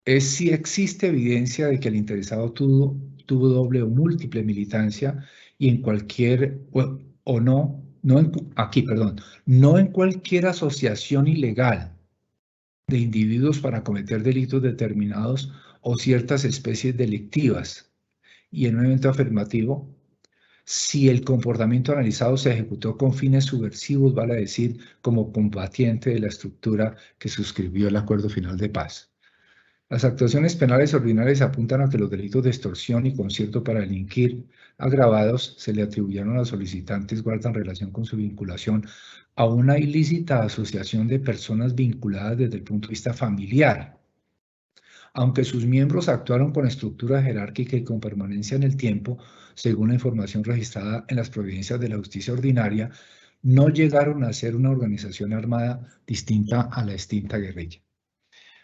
es si existe evidencia de que el interesado tuvo doble o múltiple militancia y en cualquier, o no, no en cualquier asociación ilegal de individuos para cometer delitos determinados o ciertas especies delictivas. Y en un evento afirmativo, si el comportamiento analizado se ejecutó con fines subversivos, vale decir, como combatiente de la estructura que suscribió el acuerdo final de paz. Las actuaciones penales ordinarias apuntan a que los delitos de extorsión y concierto para delinquir agravados se le atribuyeron a los solicitantes guardan relación con su vinculación a una ilícita asociación de personas vinculadas desde el punto de vista familiar. Aunque sus miembros actuaron con estructura jerárquica y con permanencia en el tiempo, según la información registrada en las providencias de la justicia ordinaria, no llegaron a ser una organización armada distinta a la extinta guerrilla.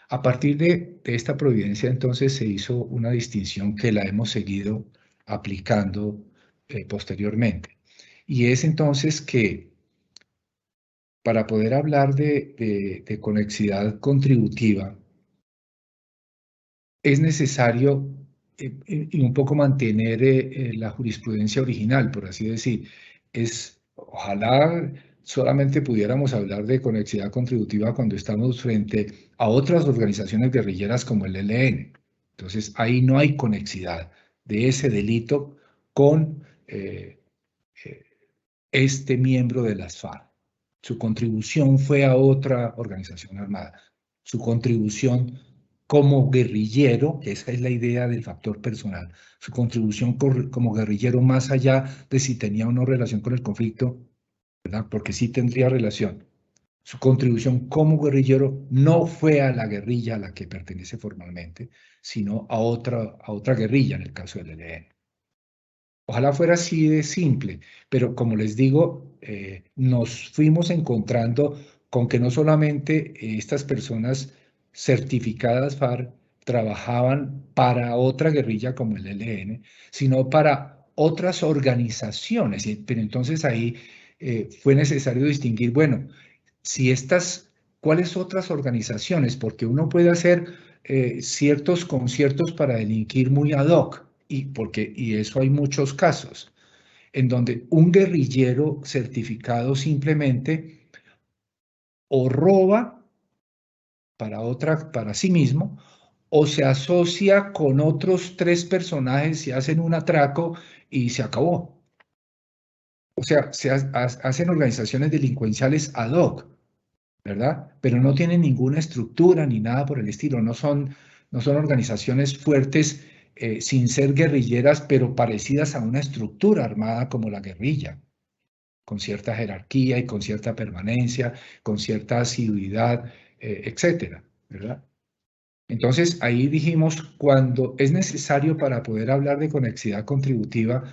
A partir de esta providencia, entonces, se hizo una distinción que la hemos seguido aplicando posteriormente. Y es entonces que para poder hablar de conexidad contributiva, es necesario un poco mantener la jurisprudencia original, por así decir. Ojalá solamente pudiéramos hablar de conexidad contributiva cuando estamos frente a otras organizaciones guerrilleras como el ELN. Entonces, ahí no hay conexidad de ese delito con este miembro de las FARC. Su contribución fue a otra organización armada. Su contribución como guerrillero, que esa es la idea del factor personal, su contribución como guerrillero más allá de si tenía o no relación con el conflicto, ¿verdad? Porque sí tendría relación. Su contribución como guerrillero no fue a la guerrilla a la que pertenece formalmente, sino a otra guerrilla, en el caso del ELN. Ojalá fuera así de simple, pero como les digo, nos fuimos encontrando con que no solamente estas personas certificadas FARC trabajaban para otra guerrilla como el ELN, sino para otras organizaciones. Pero entonces ahí fue necesario distinguir, bueno, si estas, ¿cuáles otras organizaciones? Porque uno puede hacer ciertos conciertos para delinquir muy ad hoc, y eso hay muchos casos, en donde un guerrillero certificado simplemente o roba para sí mismo, o se asocia con otros tres personajes y hacen un atraco y se acabó. O sea, hacen organizaciones delincuenciales ad hoc, ¿verdad? Pero no tienen ninguna estructura ni nada por el estilo, no son organizaciones fuertes sin ser guerrilleras, pero parecidas a una estructura armada como la guerrilla, con cierta jerarquía y con cierta permanencia, con cierta asiduidad, etcétera, ¿verdad? Entonces, ahí dijimos, cuando es necesario para poder hablar de conexidad contributiva,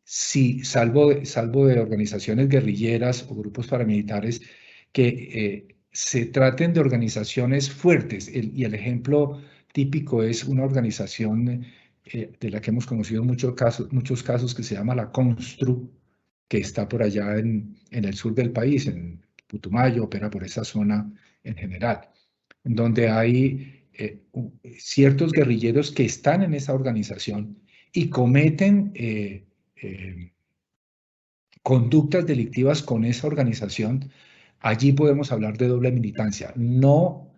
sí, salvo de organizaciones guerrilleras o grupos paramilitares, que se traten de organizaciones fuertes. Y el ejemplo típico es una organización de la que hemos conocido muchos casos que se llama la CONSTRU, que está por allá en el sur del país, en Putumayo, opera por esa zona en general, en donde hay ciertos guerrilleros que están en esa organización y cometen conductas delictivas con esa organización. Allí podemos hablar de doble militancia. No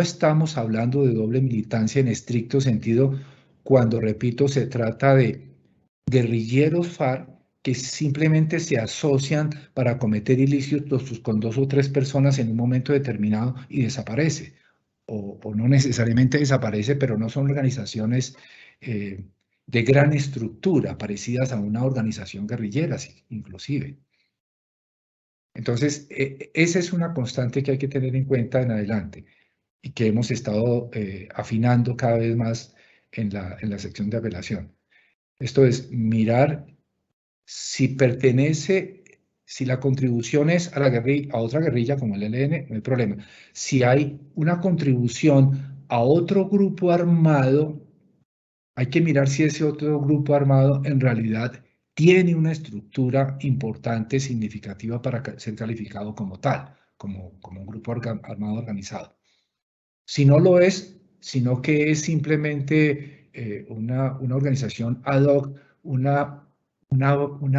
estamos hablando de doble militancia en estricto sentido cuando, repito, se trata de guerrilleros FARC que simplemente se asocian para cometer ilícitos con dos o tres personas en un momento determinado y desaparece. O no necesariamente desaparece, pero no son organizaciones de gran estructura, parecidas a una organización guerrillera, inclusive. Entonces, esa es una constante que hay que tener en cuenta en adelante y que hemos estado afinando cada vez más en la sección de apelación. Esto es mirar si pertenece Si la contribución es a la guerrilla, a otra guerrilla como el ELN, no hay problema. Si hay una contribución a otro grupo armado, hay que mirar si ese otro grupo armado en realidad tiene una estructura importante, significativa para ser calificado como tal, como un grupo armado organizado. Si no lo es, sino que es simplemente una organización ad hoc, una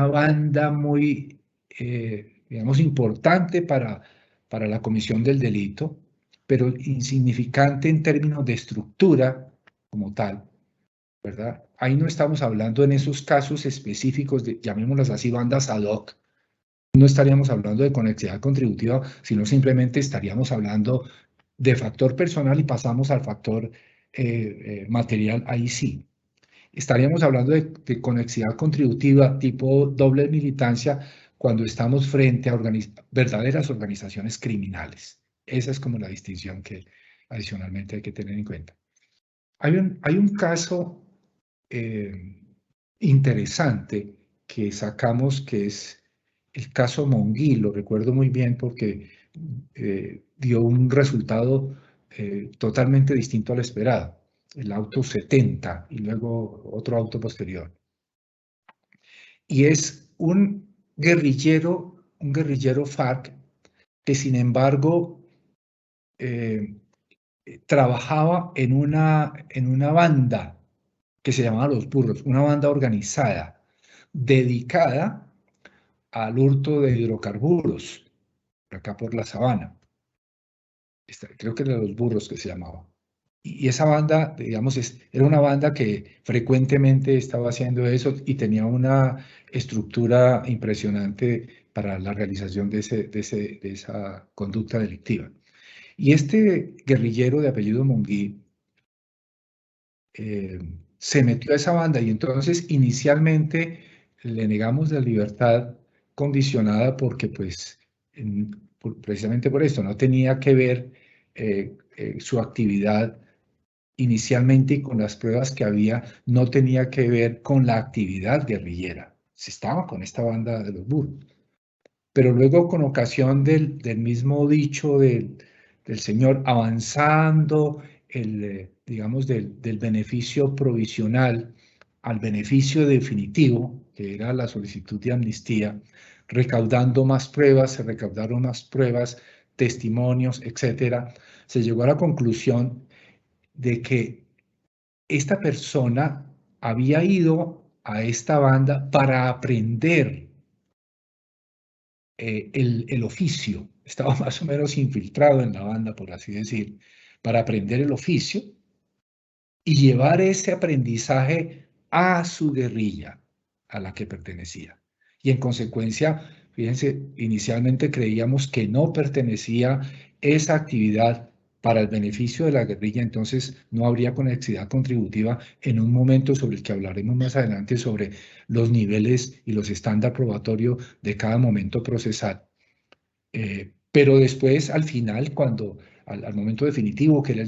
banda muy, digamos, importante para la comisión del delito, pero insignificante en términos de estructura como tal, ¿verdad? Ahí no estamos hablando en esos casos específicos de, llamémoslas así, bandas ad hoc. No estaríamos hablando de conexidad contributiva, sino simplemente estaríamos hablando de factor personal y pasamos al factor material, ahí sí. Estaríamos hablando de conexidad contributiva tipo doble militancia cuando estamos frente a verdaderas organizaciones criminales. Esa es como la distinción que adicionalmente hay que tener en cuenta. Hay un caso interesante que sacamos que es el caso Monguí, lo recuerdo muy bien porque dio un resultado totalmente distinto al esperado. El auto 70 y luego otro auto posterior. Y es un guerrillero FARC que sin embargo trabajaba en una banda que se llamaba Los Burros, una banda organizada dedicada al hurto de hidrocarburos, por acá por la Sabana. Creo que era Los Burros que se llamaba. Y esa banda, digamos, era una banda que frecuentemente estaba haciendo eso y tenía una estructura impresionante para la realización de esa conducta delictiva. Y este guerrillero de apellido Monguí se metió a esa banda y entonces inicialmente le negamos la libertad condicionada porque pues precisamente por esto no tenía que ver su actividad inicialmente y con las pruebas que había, no tenía que ver con la actividad guerrillera. Se estaba con esta banda de los burros. Pero luego con ocasión del mismo dicho del Señor, avanzando digamos, del beneficio provisional al beneficio definitivo, que era la solicitud de amnistía, recaudando más pruebas, se recaudaron más pruebas, testimonios, etcétera, se llegó a la conclusión de que esta persona había ido a esta banda para aprender el oficio. Estaba más o menos infiltrado en la banda, por así decir, para aprender el oficio y llevar ese aprendizaje a su guerrilla a la que pertenecía. Y en consecuencia, fíjense, inicialmente creíamos que no pertenecía esa actividad para el beneficio de la guerrilla, entonces no habría conexidad contributiva en un momento sobre el que hablaremos más adelante sobre los niveles y los estándares probatorios de cada momento procesal. Pero después, al final, al momento definitivo, que era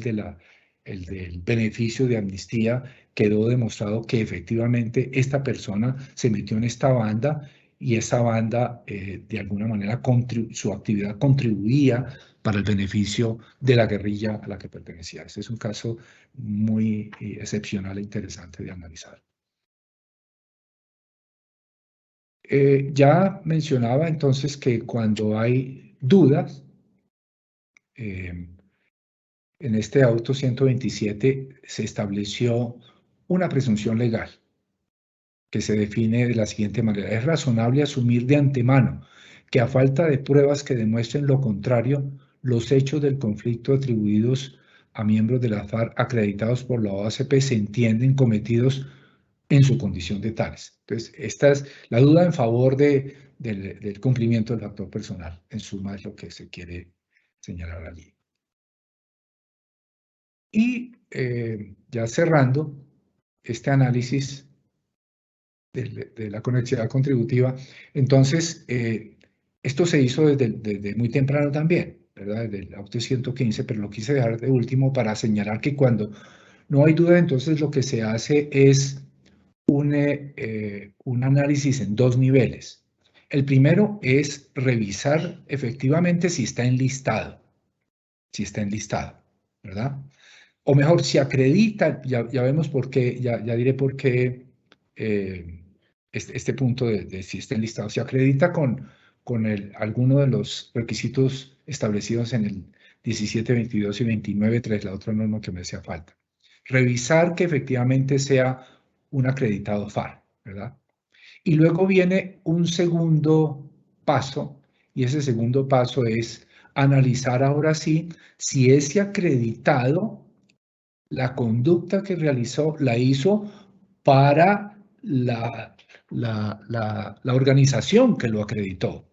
el del beneficio de amnistía, quedó demostrado que efectivamente esta persona se metió en esta banda y esa banda, de alguna manera, su actividad contribuía para el beneficio de la guerrilla a la que pertenecía. Este es un caso muy excepcional e interesante de analizar. Ya mencionaba entonces que cuando hay dudas, en este auto 127 se estableció una presunción legal que se define de la siguiente manera. Es razonable asumir de antemano que a falta de pruebas que demuestren lo contrario, los hechos del conflicto atribuidos a miembros de la FARC acreditados por la OACP se entienden cometidos en su condición de tales. Entonces, esta es la duda en favor del cumplimiento del factor personal. En suma, es lo que se quiere señalar allí. Y ya cerrando este análisis de la conexidad contributiva, entonces, esto se hizo desde muy temprano también, ¿verdad? Desde el auto 115, pero lo quise dejar de último para señalar que cuando no hay duda, entonces lo que se hace es un análisis en dos niveles. El primero es revisar efectivamente si está enlistado, ¿verdad? O mejor, si acredita, ya vemos por qué, ya diré por qué este punto de si está enlistado, si acredita con alguno de los requisitos establecidos en el 17, 22 y 29, la otra norma que me hacía falta. Revisar que efectivamente sea un acreditado FAR, ¿verdad? Y luego viene un segundo paso, y ese segundo paso es analizar ahora sí si ese acreditado, la conducta que realizó, la hizo para la organización que lo acreditó,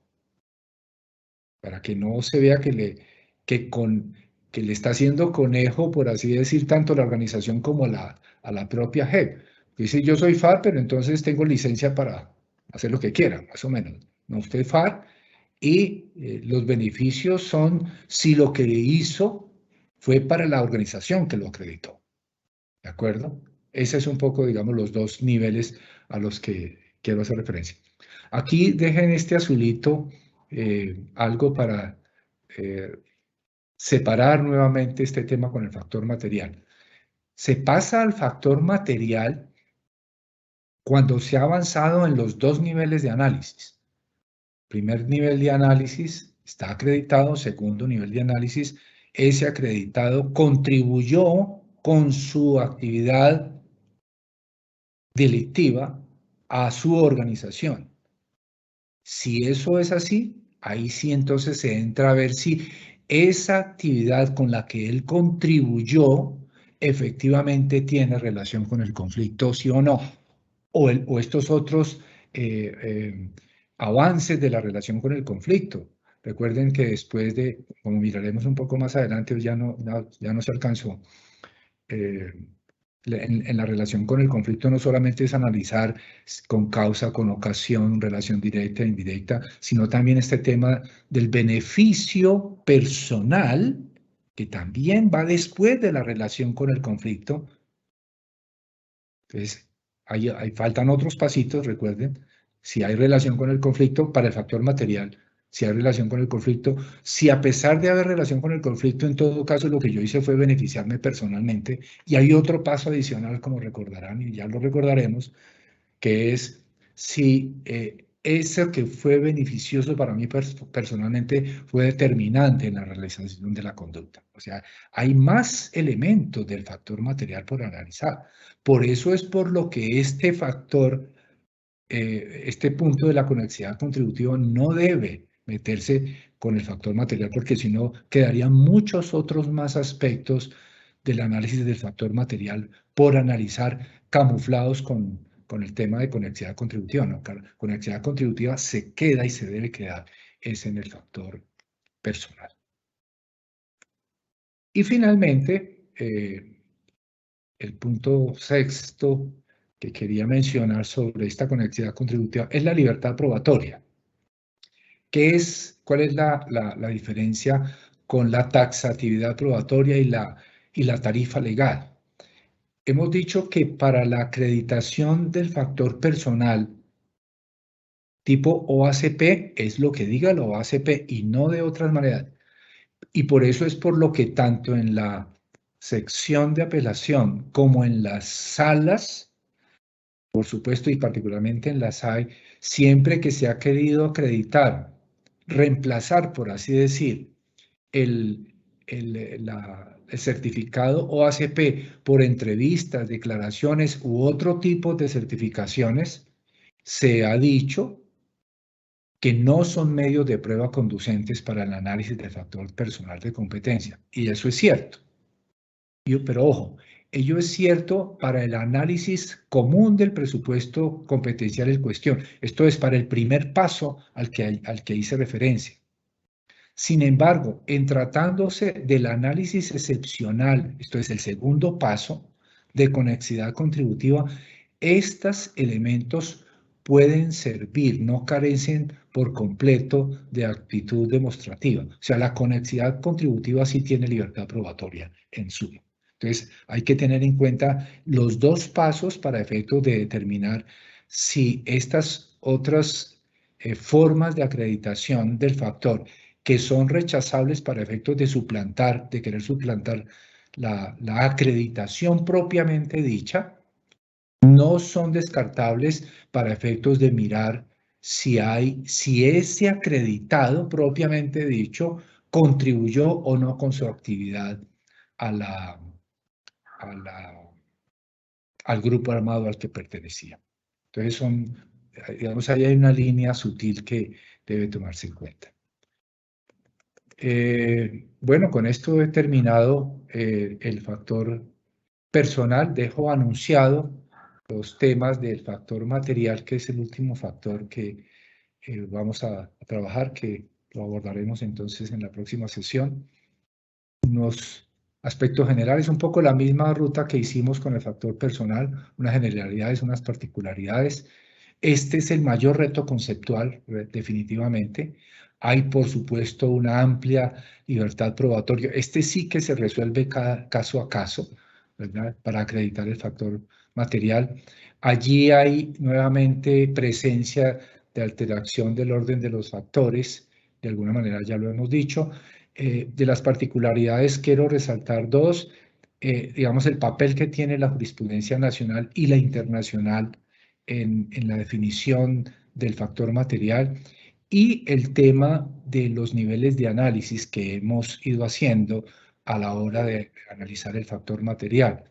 para que no se vea que le está haciendo conejo, por así decir, tanto la organización como a la propia JEP. Dice, yo soy FAR, pero entonces tengo licencia para hacer lo que quiera, más o menos. No, usted es FAR y los beneficios son si lo que hizo fue para la organización que lo acreditó. ¿De acuerdo? Ese es un poco, digamos, los dos niveles a los que quiero hacer referencia. Aquí dejen este azulito algo para separar nuevamente este tema con el factor material. Se pasa al factor material cuando se ha avanzado en los dos niveles de análisis. Primer nivel de análisis está acreditado, segundo nivel de análisis, ese acreditado contribuyó con su actividad delictiva a su organización. Si eso es así, ahí sí entonces se entra a ver si esa actividad con la que él contribuyó efectivamente tiene relación con el conflicto, sí o no, o estos otros avances de la relación con el conflicto. Recuerden que después de, como miraremos un poco más adelante, ya no se alcanzó. En la relación con el conflicto no solamente es analizar con causa, con ocasión, relación directa e indirecta, sino también este tema del beneficio personal, que también va después de la relación con el conflicto. Entonces, faltan otros pasitos, recuerden, si hay relación con el conflicto para el factor material, si hay relación con el conflicto, si a pesar de haber relación con el conflicto, en todo caso lo que yo hice fue beneficiarme personalmente, y hay otro paso adicional, como recordarán, y ya lo recordaremos, que es si eso que fue beneficioso para mí personalmente fue determinante en la realización de la conducta. O sea, hay más elementos del factor material por analizar. Por eso es por lo que este factor, este punto de la conexidad contributiva no debe meterse con el factor material, porque si no quedarían muchos otros más aspectos del análisis del factor material por analizar, camuflados con el tema de conexidad contributiva. ¿No? Conexidad contributiva se queda y se debe quedar es en el factor personal. Y finalmente, el punto sexto que quería mencionar sobre esta conexidad contributiva es la libertad probatoria. ¿Cuál es la diferencia con la taxatividad probatoria y la tarifa legal? Hemos dicho que para la acreditación del factor personal tipo OACP es lo que diga la OACP y no de otras maneras. Y por eso es por lo que tanto en la sección de apelación como en las salas, por supuesto, y particularmente en las SAI, siempre que se ha querido acreditar, reemplazar, por así decir, el certificado OACP por entrevistas, declaraciones u otro tipo de certificaciones, se ha dicho que no son medios de prueba conducentes para el análisis del factor personal de competencia. Y eso es cierto. Pero ojo, ello es cierto para el análisis común del presupuesto competencial en cuestión. Esto es para el primer paso al que hice referencia. Sin embargo, en tratándose del análisis excepcional, esto es el segundo paso de conexidad contributiva, estos elementos pueden servir, no carecen por completo de actitud demostrativa. O sea, la conexidad contributiva sí tiene libertad probatoria en suma. Entonces, hay que tener en cuenta los dos pasos para efectos de determinar si estas otras formas de acreditación del factor que son rechazables para efectos de suplantar, de querer suplantar la acreditación propiamente dicha, no son descartables para efectos de mirar si ese acreditado propiamente dicho contribuyó o no con su actividad al grupo armado al que pertenecía. Entonces digamos, ahí hay una línea sutil que debe tomarse en cuenta. Bueno, con esto he terminado el factor personal. Dejo anunciado los temas del factor material, que es el último factor que vamos a trabajar, que lo abordaremos entonces en la próxima sesión. Unos aspectos generales, un poco la misma ruta que hicimos con el factor personal, unas generalidades, unas particularidades. Este es el mayor reto conceptual, definitivamente. Hay, por supuesto, una amplia libertad probatoria. Este sí que se resuelve caso a caso, ¿verdad? Para acreditar el factor material. Allí hay nuevamente presencia de alteración del orden de los factores. De alguna manera ya lo hemos dicho. De las particularidades quiero resaltar dos. Digamos, el papel que tiene la jurisprudencia nacional y la internacional en la definición del factor material y el tema de los niveles de análisis que hemos ido haciendo a la hora de analizar el factor material,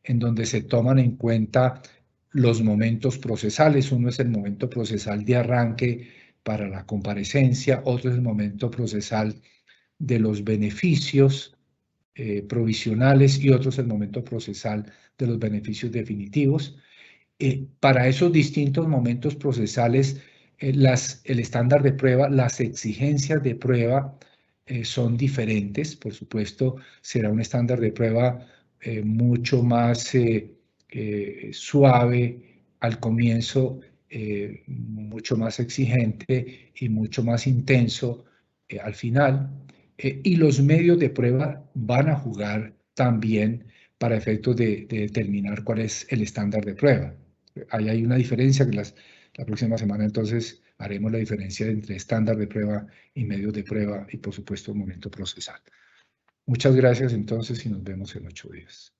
en donde se toman en cuenta los momentos procesales. Uno es el momento procesal de arranque para la comparecencia, otro es el momento procesal de los beneficios provisionales y otro es el momento procesal de los beneficios definitivos. Para esos distintos momentos procesales, el estándar de prueba, las exigencias de prueba son diferentes. Por supuesto, será un estándar de prueba mucho más suave al comienzo, mucho más exigente y mucho más intenso al final. Y los medios de prueba van a jugar también para efectos de determinar cuál es el estándar de prueba. Ahí hay una diferencia que la próxima semana entonces haremos la diferencia entre estándar de prueba y medios de prueba y por supuesto momento procesal. Muchas gracias entonces y nos vemos en 8 días.